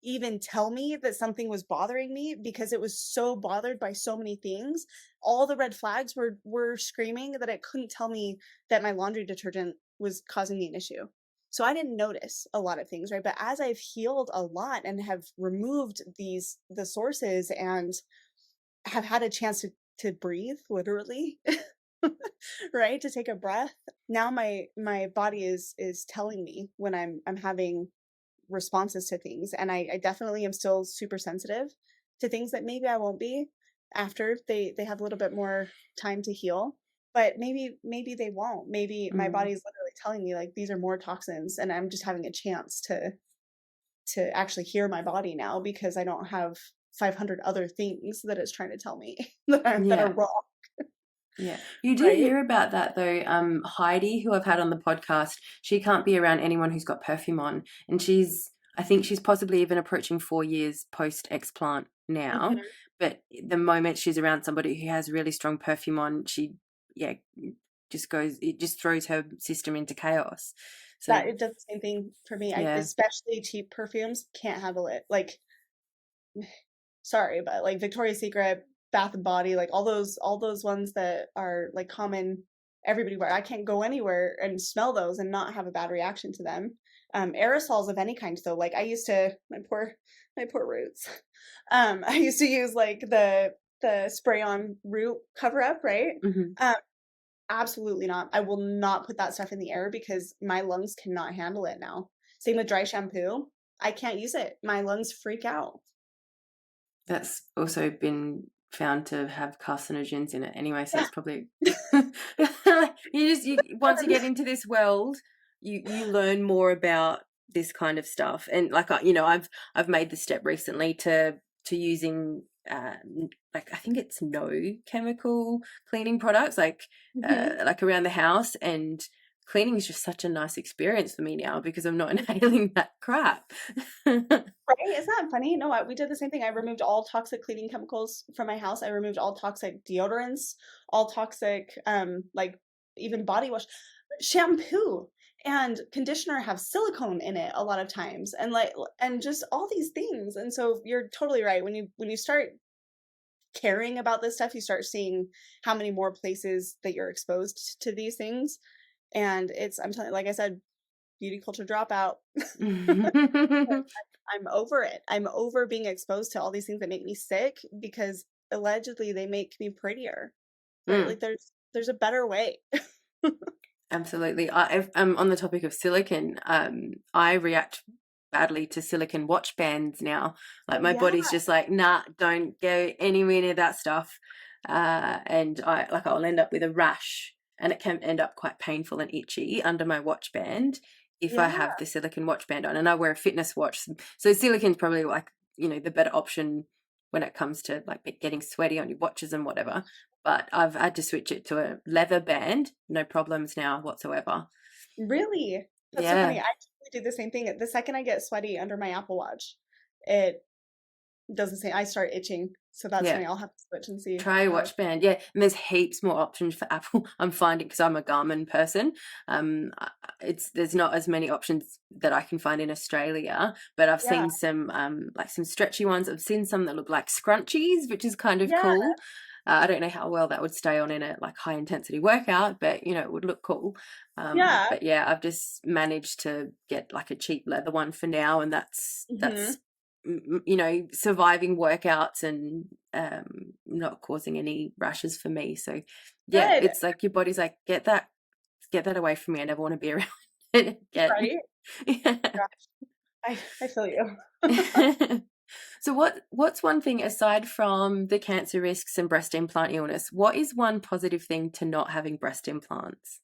even tell me that something was bothering me because it was so bothered by so many things. All the red flags were screaming that it couldn't tell me that my laundry detergent was causing me an issue. So I didn't notice a lot of things, right? But as I've healed a lot and have removed the sources and have had a chance to breathe, literally, right? To take a breath. Now my body is telling me when I'm having responses to things, and I definitely am still super sensitive to things that maybe I won't be after they have a little bit more time to heal. But maybe they won't. Maybe my Mm. body's literally telling me like these are more toxins, and I'm just having a chance to actually hear my body now because I don't have 500 other things that it's trying to tell me that are Yeah. wrong, Yeah. You do right? hear about that though. Heidi, who I've had on the podcast, she can't be around anyone who's got perfume on. And I think she's possibly even approaching 4 years post explant now. Mhm. But the moment she's around somebody who has really strong perfume on, yeah, it just throws her system into chaos. So, That it does the same thing for me. I yeah. especially cheap perfumes can't handle it. Like, sorry, but like Victoria's Secret, Bath and Body, like all those ones that are like common everybody wear. I can't go anywhere and smell those and not have a bad reaction to them. Aerosols of any kind though, like I used to my poor roots. I used to use like the spray on root cover up, right? Hmm. Um, Absolutely not. I will not put that stuff in the air because my lungs cannot handle it now. Same with dry shampoo. I can't use it. My lungs freak out. That's also been found to have carcinogens in it anyway, so Yeah. it's probably you once you get into this world, you learn more about this kind of stuff. And like I've made the step recently to using like I think it's no chemical cleaning products Mhm. like around the house, and cleaning is just such a nice experience for me now because I'm not inhaling that crap. Right? Isn't that funny? No, we did the same thing. I removed all toxic cleaning chemicals from my house. I removed all toxic deodorants, all toxic, like even body wash, shampoo and conditioner have silicone in it a lot of times, and and just all these things. And so you're totally right. When you start caring about this stuff, you start seeing how many more places that you're exposed to these things. And I'm telling you, like I said, beauty culture dropout. I'm over it. I'm over being exposed to all these things that make me sick because allegedly they make me prettier, right? Mm. Like there's a better way. Absolutely. On the topic of silicon, I react badly to silicon watch bands now. Like my Yeah. body's just like, nah, don't go anywhere near that stuff. And I'll end up with a rash, and it can end up quite painful and itchy under my watch band if I Yeah. have the silicon watch band on. And I wear a fitness watch, so silicon's probably like the better option when it comes to like getting sweaty on your watches and whatever. But I've had to switch it to a leather band, no problems now whatsoever. Really? That's so funny. Yeah, I totally do the same thing. The second I get sweaty under my Apple Watch, it does the same. I start itching. So that's yeah. funny. I'll have to switch and see Try a how. watch band, yeah. And there's heaps more options for Apple. I'm finding because I'm a Garmin person. There's not as many options that I can find in Australia, but I've Yeah. seen some like some stretchy ones. I've seen some that look like scrunchies, which is kind of Yeah. cool. I don't know how well that would stay on in a like high intensity workout, but it would look cool. Yeah. But yeah, I've just managed to get like a cheap leather one for now, and that's Hmm. surviving workouts and not causing any rashes for me. So yeah, Good. it's like your body's like, get that away from me. I never want to be around it again. Right? Yeah. Gosh, I feel you. So what's one thing aside from the cancer risks and breast implant illness, what is one positive thing to not having breast implants?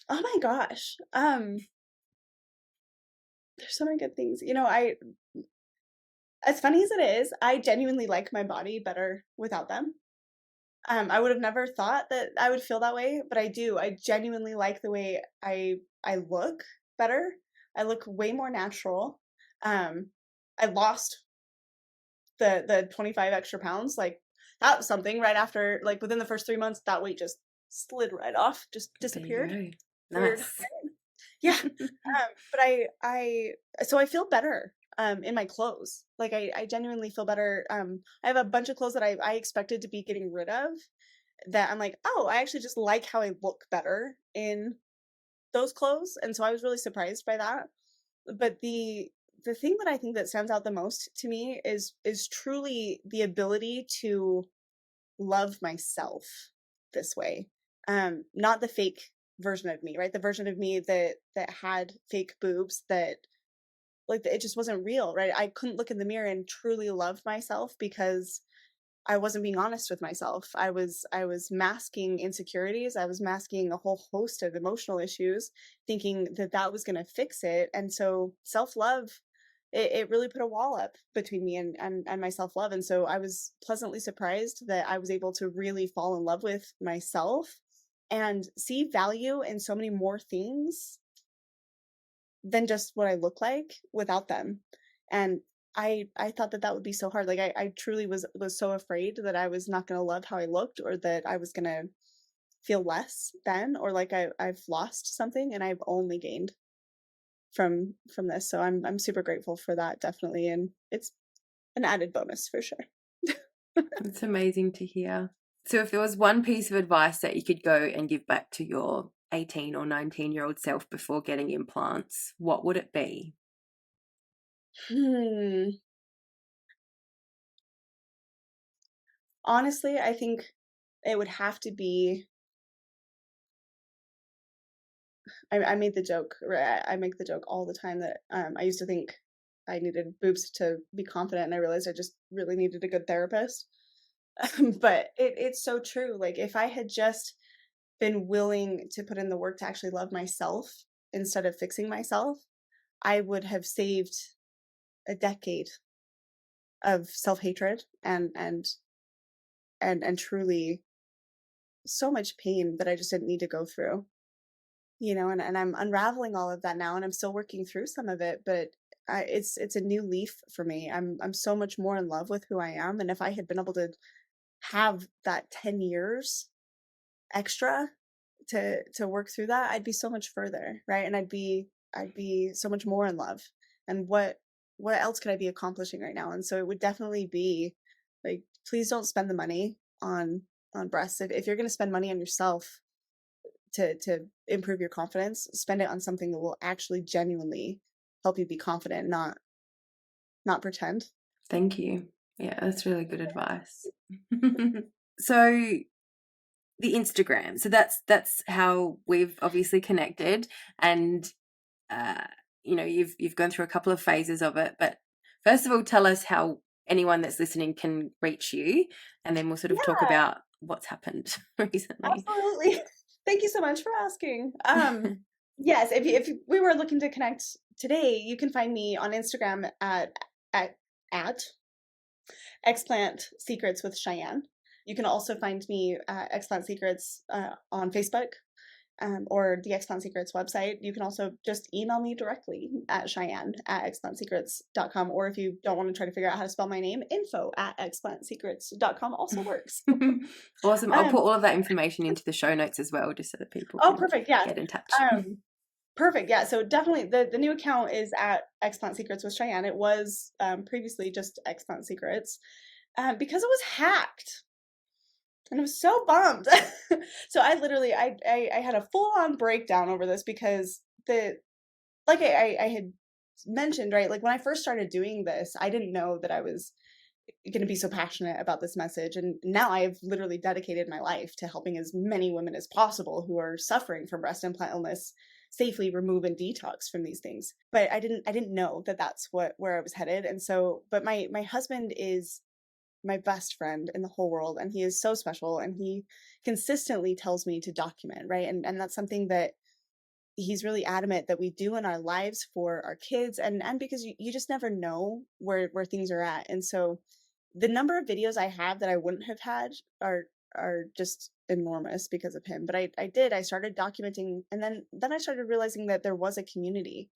Oh my gosh. There's so many good things. As funny as it is, I genuinely like my body better without them. I would have never thought that I would feel that way, but I do. I genuinely like the way I look better. I look way more natural. Um, I lost the 25 extra pounds. Like that was something right after, like within the first 3 months, that weight just slid right off, just There you disappeared. go. Weird. Nice. Yeah. But so I feel better in my clothes. Like I genuinely feel better. I have a bunch of clothes that I expected to be getting rid of that I'm like, oh, I actually just like how I look better in those clothes. And so I was really surprised by that. But the thing that I think that stands out the most to me is truly the ability to love myself this way. Not the fake version of me, right? The version of me that had fake boobs that like it just wasn't real, right? I couldn't look in the mirror and truly love myself because I wasn't being honest with myself. I was masking insecurities. I was masking a whole host of emotional issues, thinking that that was going to fix it. And so self-love, it really put a wall up between me and my self-love. And so I was pleasantly surprised that I was able to really fall in love with myself and see value in so many more things than just what I look like without them. And I thought that that would be so hard. Like I truly was so afraid that I was not going to love how I looked or that I was going to feel less than or like I've lost something and I've only gained from this. So I'm super grateful for that definitely and it's an added bonus for sure. It's amazing to hear. So if there was one piece of advice that you could go and give back to your 18 or 19-year-old self before getting implants, what would it be? Hmm. Honestly, I think it would have to be I made the joke, right? I make the joke all the time that I used to think I needed boobs to be confident, and I realized I just really needed a good therapist. But it's so true. Like if I had just been willing to put in the work to actually love myself instead of fixing myself, I would have saved a decade of self-hatred and truly so much pain that I just didn't need to go through. And I'm unraveling all of that now and I'm still working through some of it, but it's a new leaf for me. I'm so much more in love with who I am, and if I had been able to have that 10 years extra to work through that, I'd be so much further, right? And I'd be so much more in love. And what else could I be accomplishing right now? And so it would definitely be like, please don't spend the money on breasts. If you're going to spend money on yourself to improve your confidence, spend it on something that will actually genuinely help you be confident, not pretend. Thank you. Yeah, that's really good advice. So the Instagram. So that's how we've obviously connected, and uh, you've gone through a couple of phases of it. But first of all, tell us how anyone that's listening can reach you, and then we'll sort of talk Yeah, about what's happened recently. absolutely. Thank you so much for asking. Yes, if we were looking to connect today, you can find me on Instagram at at Explant Secrets with Cheyenne. You can also find me at Explant Secrets on Facebook or the Explant Secrets website. You can also just email me directly at Cheyenne at explantsecrets.com. Or if you don't want to try to figure out how to spell my name, info at explantsecrets.com also works. Awesome. I'll put all of that information into the show notes as well, just so that people Oh, can perfect. Yeah. get in touch. Perfect. Yeah. So definitely the new account is at Explant Secrets with Cheyenne. It was previously just Explant Secrets because it was hacked. And I was so bummed. So I literally, I had a full on breakdown over this because like I had mentioned, right? Like when I first started doing this, I didn't know that I was going to be so passionate about this message. And now I've literally dedicated my life to helping as many women as possible who are suffering from breast implant illness safely remove and detox from these things. But I didn't know that that's where I was headed. And so, but my husband is my best friend in the whole world, and he is so special, and he consistently tells me to document, right? And that's something that he's really adamant that we do in our lives for our kids, and because you just never know where things are at. And so the number of videos I have that I wouldn't have had are just enormous because of him. But I started documenting, and then I started realizing that there was a community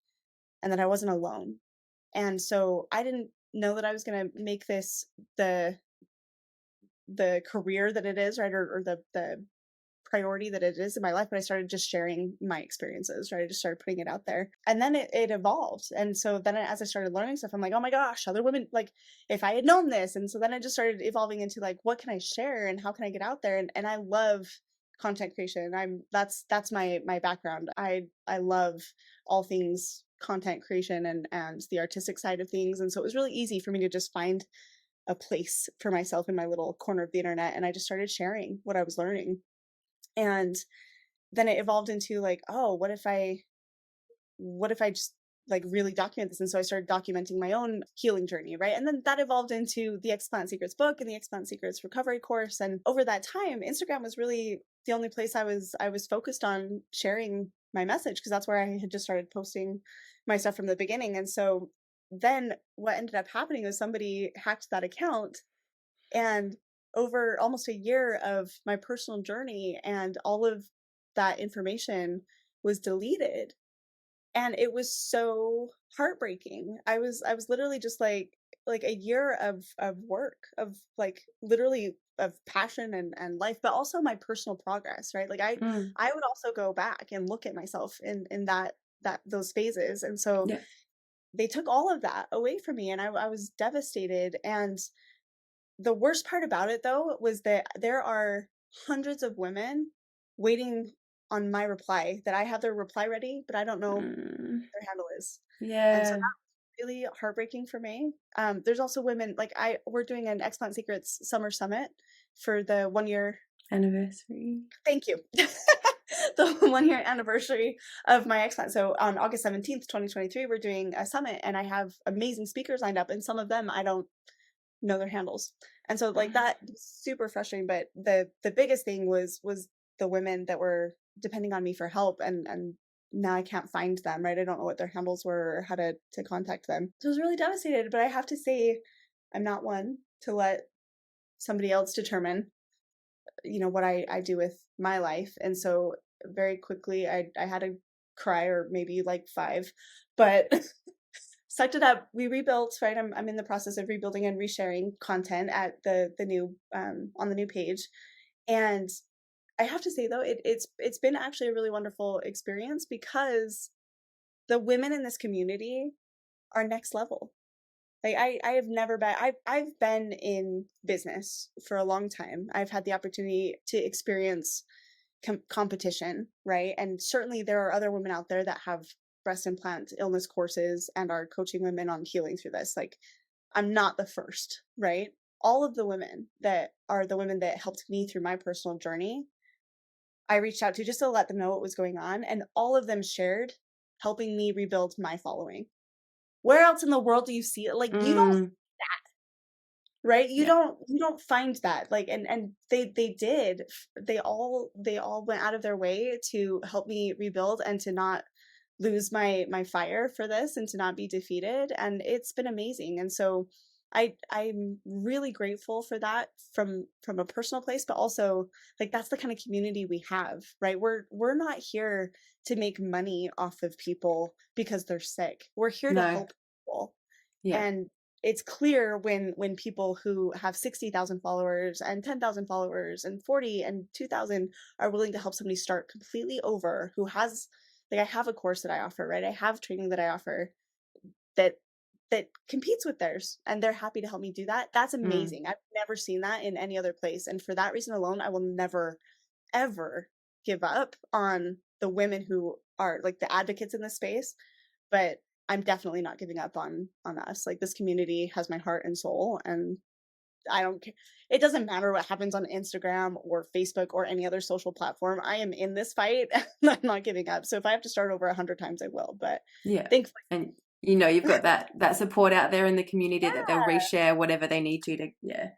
and that I wasn't alone. And so I didn't know that I was going to make this the career that it is, right? Or the priority that it is in my life, but I started just sharing my experiences, right? I just started putting it out there. And then it evolved. And so then as I started learning stuff, I'm like, oh my gosh, other women, like if I had known this. And so then I just started evolving into like, what can I share and how can I get out there? And I love content creation. That's my background. I love all things content creation and the artistic side of things. And so it was really easy for me to just find a place for myself in my little corner of the internet. And I just started sharing what I was learning. And then it evolved into like, oh, what if I just like really document this? And so I started documenting my own healing journey, right? And then that evolved into the Explant Secrets book and the Explant Secrets recovery course. And over that time, Instagram was really the only place I was focused on sharing my message, because that's where I had just started posting my stuff from the beginning. And so then what ended up happening was somebody hacked that account, and over almost a year of my personal journey and all of that information was deleted. And it was so heartbreaking. I was literally just like a year of work, of like literally of passion and life, but also my personal progress, right? Like Mm. I would also go back and look at myself in that those phases. And so Yeah. they took all of that away from me, and I was devastated. And the worst part about it, though, was that there are hundreds of women waiting on my reply, that I have their reply ready, but I don't know what Mm. their handle is. And so Yeah. that's really heartbreaking for me. There's also women like we're doing an Explant Secrets Summer Summit for the 1 year. Anniversary. Thank you. The 1 year anniversary of my explant. So on August 17th, 2023, we're doing a summit, and I have amazing speakers lined up, and some of them I don't know their handles. And so like that was super frustrating. But the biggest thing was the women that were depending on me for help, and now I can't find them, right? I don't know what their handles were or how to contact them. So I was really devastated. But I have to say, I'm not one to let somebody else determine, what I do with my life. And so very quickly I had a cry, or maybe like five, but sucked it up. We rebuilt, right? I'm in the process of rebuilding and resharing content at the new on the new page. And I have to say though, it's been actually a really wonderful experience, because the women in this community are next level. Like I have never been I've been in business for a long time. I've had the opportunity to experience competition, right? And certainly there are other women out there that have breast implant illness courses and are coaching women on healing through this. Like I'm not the first, right? All of the women that are the women that helped me through my personal journey, I reached out to just to let them know what was going on, and all of them shared helping me rebuild my following. Where else in the world do you see it? Like you don't, Mm. right? You Yeah. don't find that. Like and they did. They all went out of their way to help me rebuild and to not lose my fire for this, and to not be defeated. And it's been amazing. And so I'm really grateful for that from a personal place, but also like that's the kind of community we have, right? We're not here to make money off of people because they're sick. We're here to No. help people. Yeah. And it's clear when people who have 60,000 followers and 10,000 followers and 40 and 2,000 are willing to help somebody start completely over, who has, like, I have a course that I offer, right? I have training that I offer that that competes with theirs, and they're happy to help me do that. That's Mm. amazing. I've never seen that in any other place. And for that reason alone, I will never, ever give up on the women who are like the advocates in this space. But I'm definitely not giving up on us. Like, this community has my heart and soul, and I don't care. It doesn't matter what happens on Instagram or Facebook or any other social platform. I am in this fight and I'm not giving up. So if I have to start over 100 times, I will. But Yeah. thankfully, And you've got that support out there in the community that they'll yeah, reshare whatever they need to yeah. Yeah,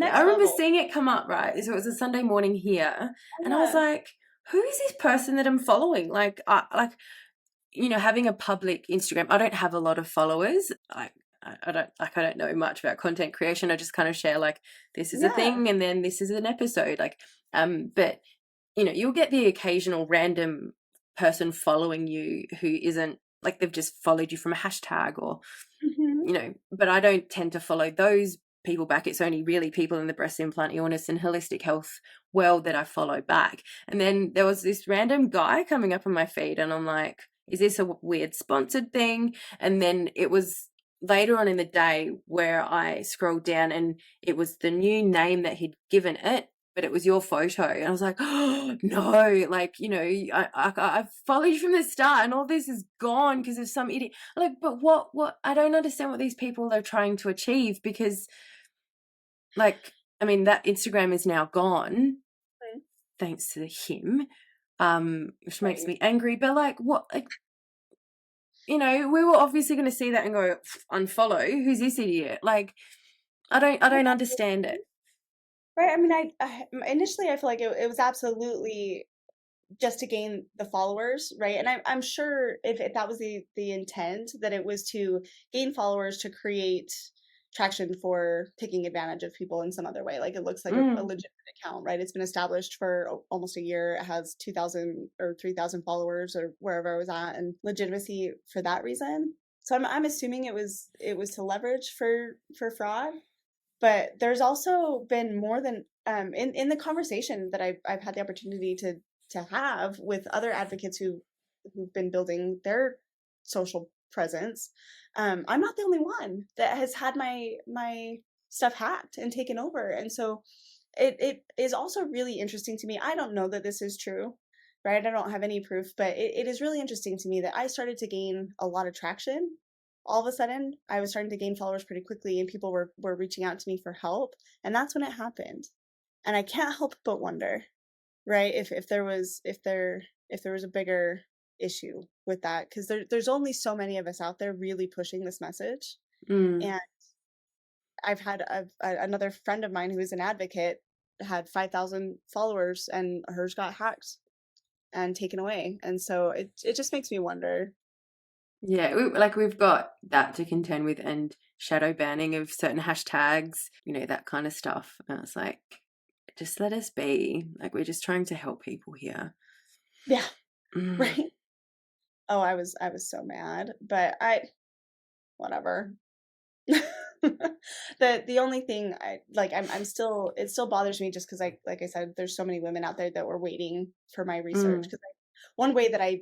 I next remember level. seeing it come up, right? So it was a Sunday morning here, Oh, and I was yeah. like, who is this person that I'm following? Like, having a public Instagram. I don't have a lot of followers. I don't know much about content creation. I just kind of share like, this is a Yeah. thing and then this is an episode. Like, but you'll get the occasional random person following you who isn't like, they've just followed you from a hashtag or Hmm. but I don't tend to follow those people back. It's only really people in the breast implant illness and holistic health world that I follow back. And then there was this random guy coming up on my feed, and I'm like, is this a weird sponsored thing? And then it was later on in the day where I scrolled down and it was the new name that he'd given it, but it was your photo. And I was like, oh, no, like, I've followed you from the start and all this is gone because of some idiot. Like, but what, I don't understand what these people are trying to achieve, because, like, I mean, that Instagram is now gone thanks to him, which makes Right. me angry. But, like, what, like, we were obviously going to see that and go, unfollow. Who's this idiot? Like, I don't understand it. Right. I mean, I initially I feel like it was absolutely just to gain the followers, right? And I'm sure if that was the intent, that it was to gain followers to create traction for taking advantage of people in some other way. Like, it looks like a Mm, legitimate account, right? It's been established for almost a year. It has 2,000 or 3,000 followers or wherever I was at, and legitimacy for that reason. So I'm assuming it was to leverage for fraud. But there's also been more than in the conversation that I've had the opportunity to have with other advocates who've been building their social presence. I'm not the only one that has had my stuff hacked and taken over, and so it is also really interesting to me. I don't know that this is true, right? I don't have any proof, but it is really interesting to me that I started to gain a lot of traction. All of a sudden, I was starting to gain followers pretty quickly, and people were reaching out to me for help, and that's when it happened. And I can't help but wonder, right, if there was a bigger issue with that, because there's only so many of us out there really pushing this message. mm. And another friend of mine who is an advocate had 5,000 followers, and hers got hacked and taken away. And so it just makes me wonder. Yeah, we've got that to contend with, and shadow banning of certain hashtags, that kind of stuff. And it's like, just let us be. Like, we're just trying to help people here. Yeah, Mm, right. Oh, I was so mad, but I whatever. The only thing I'm still, it still bothers me just because like I said, there's so many women out there that were waiting for my research. mm, Because one way that I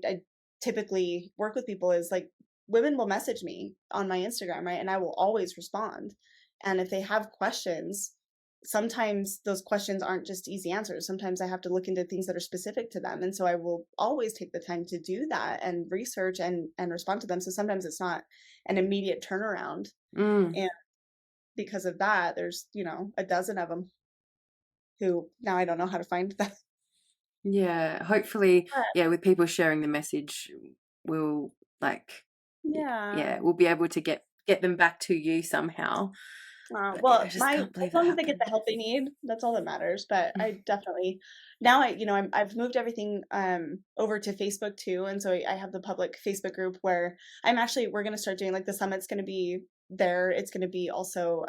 typically work with people is, like, women will message me on my Instagram, right? And I will always respond. And if they have questions, sometimes those questions aren't just easy answers. Sometimes I have to look into things that are specific to them. And so I will always take the time to do that and research and respond to them. So sometimes it's not an immediate turnaround. mm. And because of that, there's, a dozen of them who now I don't know how to find them. Yeah, hopefully, But yeah, with people sharing the message, we'll, like, yeah. yeah, we'll be able to get them back to you somehow. But yeah, I Well, just can't as believe that long as they get happened. the help they need, that's all that matters. But I definitely, now I've moved everything over to Facebook too, and so I have the public Facebook group where we're gonna start doing, like, the summit's gonna be there. It's gonna be also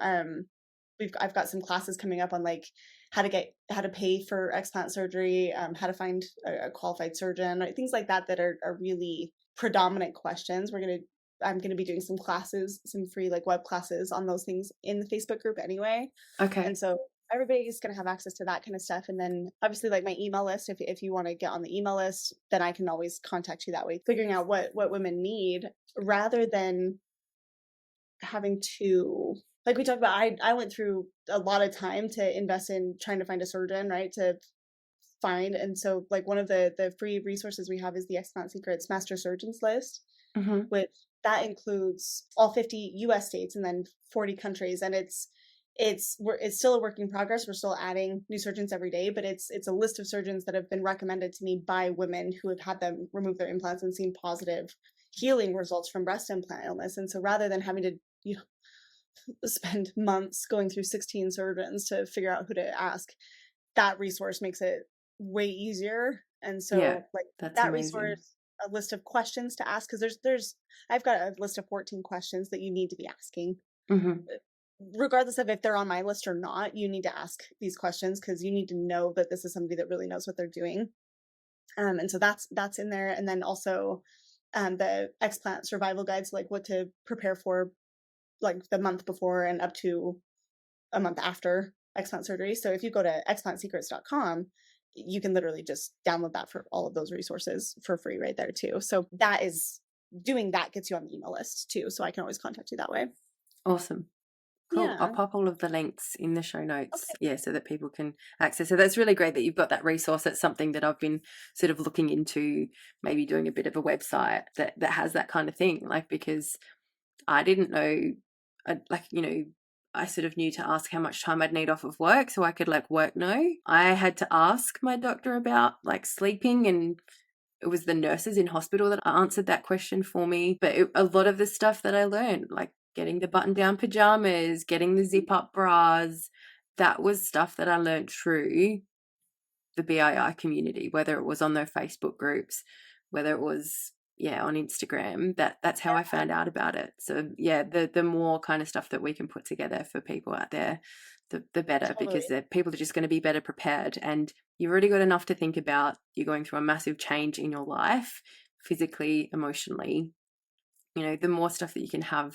I've got some classes coming up on, like, how to pay for explant surgery, how to find a qualified surgeon, right? Things like that that are really predominant questions. I'm going to be doing some classes, some free, like, web classes on those things in the Facebook group anyway. And Okay. so everybody's going to have access to that kind of stuff. And then obviously, like, my email list, if you want to get on the email list, then I can always contact you that way, figuring out what women need rather than having to, like we talked about, I went through a lot of time to invest in trying to find a surgeon, right? To find. And so like one of the free resources we have is the Explant Secrets Master Surgeons list, Mm-hmm. which that includes all 50 US states and then 40 countries. And it's still a work in progress. We're still adding new surgeons every day, but it's a list of surgeons that have been recommended to me by women who have had them remove their implants and seen positive healing results from breast implant illness. And so rather than having to, you know, spend months going through 16 surgeons to figure out who to ask, that resource makes it way easier. And Yeah, so like that's that amazing. resource, a list of questions to ask, because there's I've got a list of 14 questions that you need to be asking. Mm-hmm. Regardless of if they're on my list or not, you need to ask these questions because you need to know that this is somebody that really knows what they're doing. And so that's in there. And then also the explant survival guides, like what to prepare for, like the month before and up to a month after explant surgery. So if you go to explantsecrets.com, you can literally just download that for all of those resources for free right there too. So that is, doing that gets you on the email list too. So I can always contact you that way. Awesome. Cool. I'll Yeah. pop all of the links in the show notes, Okay. yeah, so that people can access. So that's really great that you've got that resource. It's something that I've been sort of looking into, maybe doing a bit of a website that has that kind of thing, like, because I didn't know, like, you know, I sort of knew to ask how much time I'd need off of work so I could like work no. I had to ask my doctor about like sleeping, and it was the nurses in hospital that answered that question for me. But a lot of the stuff that I learned, like getting the button down pajamas, getting the zip up bras, that was stuff that I learned through the BII community, whether it was on their Facebook groups, whether it was, yeah, on Instagram. That's how I found out about it. So yeah, the more kind of stuff that we can put together for people out there, the better, because Totally. people are just going to be better prepared. And you've already got enough to think about. You're going through a massive change in your life, physically, emotionally. You know, the more stuff that you can have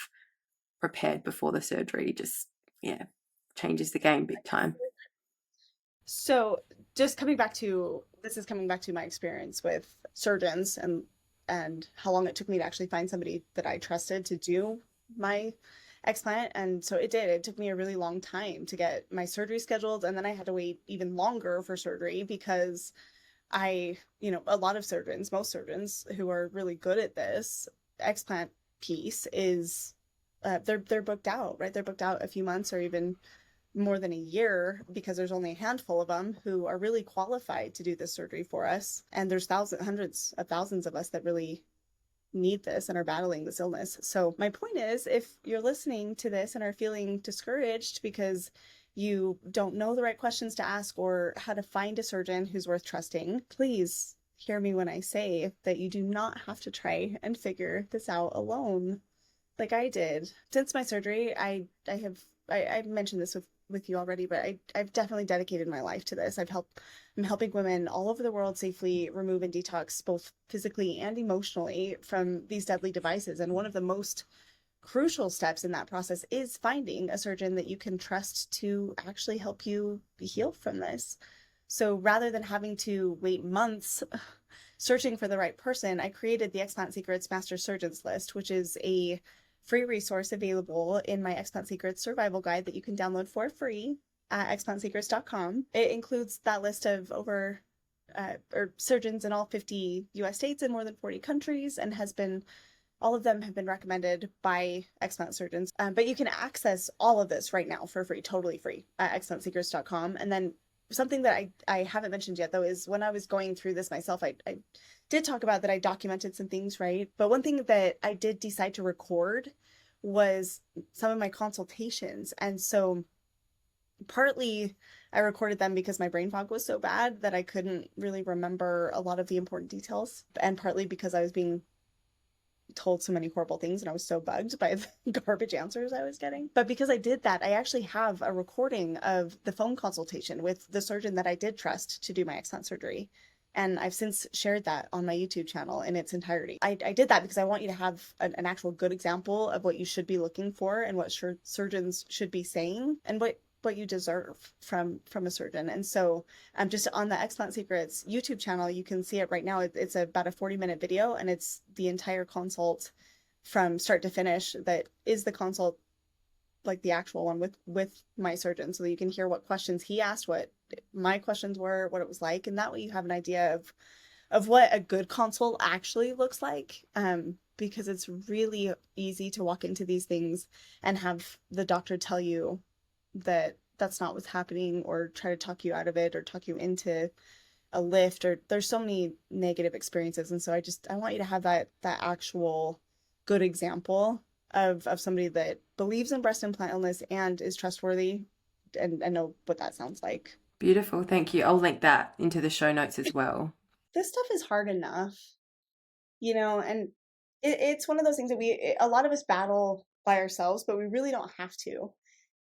prepared before the surgery, just, yeah, changes the game big time. So just coming back to, this is coming back to my experience with surgeons and how long it took me to actually find somebody that I trusted to do my explant. And so it took me a really long time to get my surgery scheduled. And then I had to wait even longer for surgery because a lot of surgeons, most surgeons who are really good at this explant piece is they're booked out, right? They're booked out a few months or even more than a year because there's only a handful of them who are really qualified to do this surgery for us. And there's hundreds of thousands of us that really need this and are battling this illness. So my point is, if you're listening to this and are feeling discouraged because you don't know the right questions to ask or how to find a surgeon who's worth trusting, please hear me when I say that you do not have to try and figure this out alone like I did. Since my surgery, I've mentioned this with you already, but I've definitely dedicated my life to this. I'm helping women all over the world safely remove and detox both physically and emotionally from these deadly devices. And one of the most crucial steps in that process is finding a surgeon that you can trust to actually help you heal from this. So rather than having to wait months searching for the right person, I created the Explant Secrets Master Surgeons list, which is a free resource available in my Explant Secrets survival guide that you can download for free at explantsecrets.com. It includes that list of over or surgeons in all 50 US states and more than 40 countries, and all of them have been recommended by explant surgeons. But you can access all of this right now for free, totally free at explantsecrets.com. And then something that I haven't mentioned yet, though, is when I was going through this myself, I did talk about that I documented some things, right? But one thing that I did decide to record was some of my consultations. And so partly I recorded them because my brain fog was so bad that I couldn't really remember a lot of the important details, and partly because I was being told so many horrible things and I was so bugged by the garbage answers I was getting. But because I did that, I actually have a recording of the phone consultation with the surgeon that I did trust to do my explant surgery. And I've since shared that on my YouTube channel in its entirety. I did that because I want you to have an actual good example of what you should be looking for and what surgeons should be saying and what you deserve from a surgeon. And so just on the Explant Secrets YouTube channel, you can see it right now. It's about a 40-minute video, and it's the entire consult from start to finish that is the consult, like the actual one with my surgeon, so that you can hear what questions he asked, what my questions were, what it was like, and that way you have an idea of what a good consult actually looks like. Because it's really easy to walk into these things and have the doctor tell you that that's not what's happening, or try to talk you out of it, or talk you into a lift, or there's so many negative experiences. And so I want you to have that actual good example of somebody that believes in breast implant illness and is trustworthy, and know what that sounds like. Beautiful. Thank you. I'll link that into the show notes as well. This stuff is hard enough, and it's one of those things that a lot of us battle by ourselves, but we really don't have to.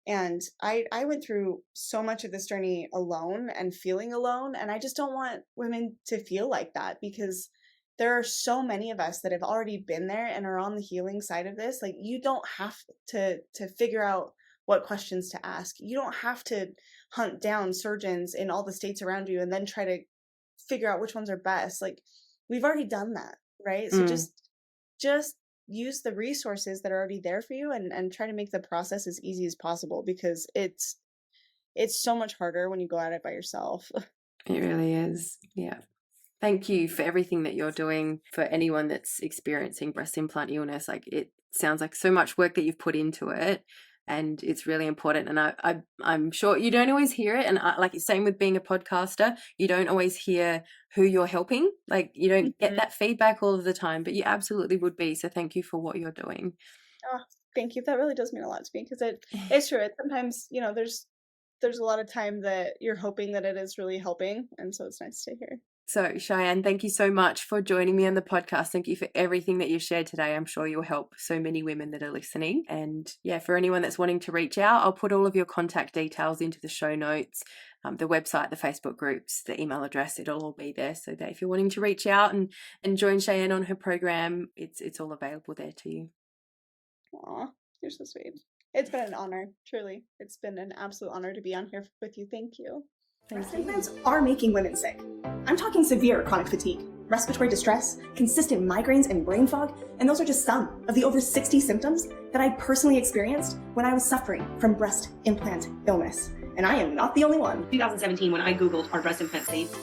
And I went through so much of this journey alone and feeling alone. And I just don't want women to feel like that, because there are so many of us that have already been there and are on the healing side of this. Like, you don't have to figure out what questions to ask. You don't have to hunt down surgeons in all the states around you and then try to figure out which ones are best. Like, we've already done that, right? So just use the resources that are already there for you, and try to make the process as easy as possible, because it's so much harder when you go at it by yourself. It really is. Yeah. Thank you for everything that you're doing for anyone that's experiencing breast implant illness. Like, it sounds like so much work that you've put into it, and it's really important. And I'm sure you don't always hear it. And like, same with being a podcaster, you don't always hear who you're helping. Like, you don't get that feedback all of the time, but you absolutely would be. So thank you for what you're doing. Oh, thank you. That really does mean a lot to me, because it's true. Sometimes, there's a lot of time that you're hoping that it is really helping. And so it's nice to hear. So Cheyenne, thank you so much for joining me on the podcast. Thank you for everything that you've shared today. I'm sure you'll help so many women that are listening. And yeah, for anyone that's wanting to reach out, I'll put all of your contact details into the show notes, the website, the Facebook groups, the email address, it'll all be there. So that if you're wanting to reach out and join Cheyenne on her program, it's all available there to you. Aw, you're so sweet. It's been an honor, truly. It's been an absolute honor to be on here with you. Thank you. Breast implants are making women sick. I'm talking severe chronic fatigue, respiratory distress, consistent migraines, and brain fog, and those are just some of the over 60 symptoms that I personally experienced when I was suffering from breast implant illness. And I am not the only one. 2017, when I Googled "are breast implants safe?"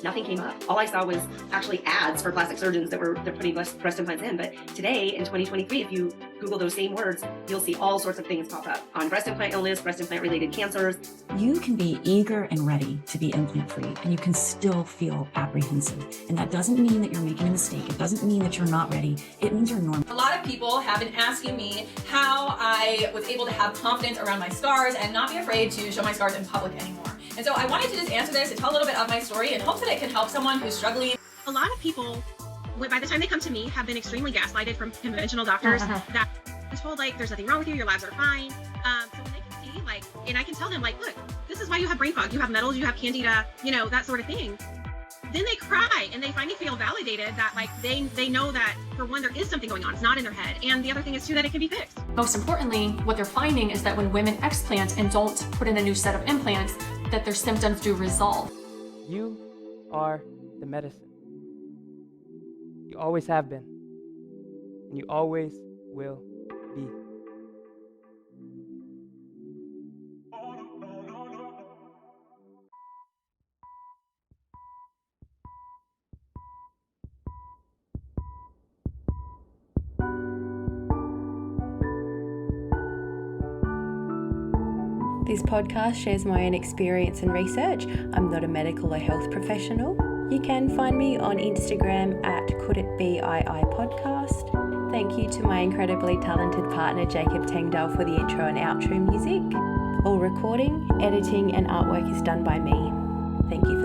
nothing came up. All I saw was actually ads for plastic surgeons they're putting breast implants in. But today, in 2023, if you Google those same words, you'll see all sorts of things pop up on breast implant illness, breast implant related cancers. You can be eager and ready to be implant free, and you can still feel apprehensive. And that doesn't mean that you're making a mistake. It doesn't mean that you're not ready. It means you're normal. A lot of people have been asking me how I was able to have confidence around my scars and not be afraid to show my scars in public anymore. And so I wanted to just answer this and tell a little bit of my story in hopes that it can help someone who's struggling. A lot of people, by the time they come to me, have been extremely gaslighted from conventional doctors that are told, like, there's nothing wrong with you, your labs are fine. So when they can see, like, and I can tell them, like, look, this is why you have brain fog, you have metals, you have candida, that sort of thing. Then they cry and they finally feel validated that, like, they know that, for one, there is something going on. It's not in their head. And the other thing is, too, that it can be fixed. Most importantly, what they're finding is that when women explant and don't put in a new set of implants, that their symptoms do resolve. You are the medicine. You always have been, and you always will be. This podcast shares my own experience and research. I'm not a medical or health professional. You can find me on Instagram at CouldItBeII podcast. Thank you to my incredibly talented partner Jacob Tengdale for the intro and outro music. All recording, editing and artwork is done by me. Thank you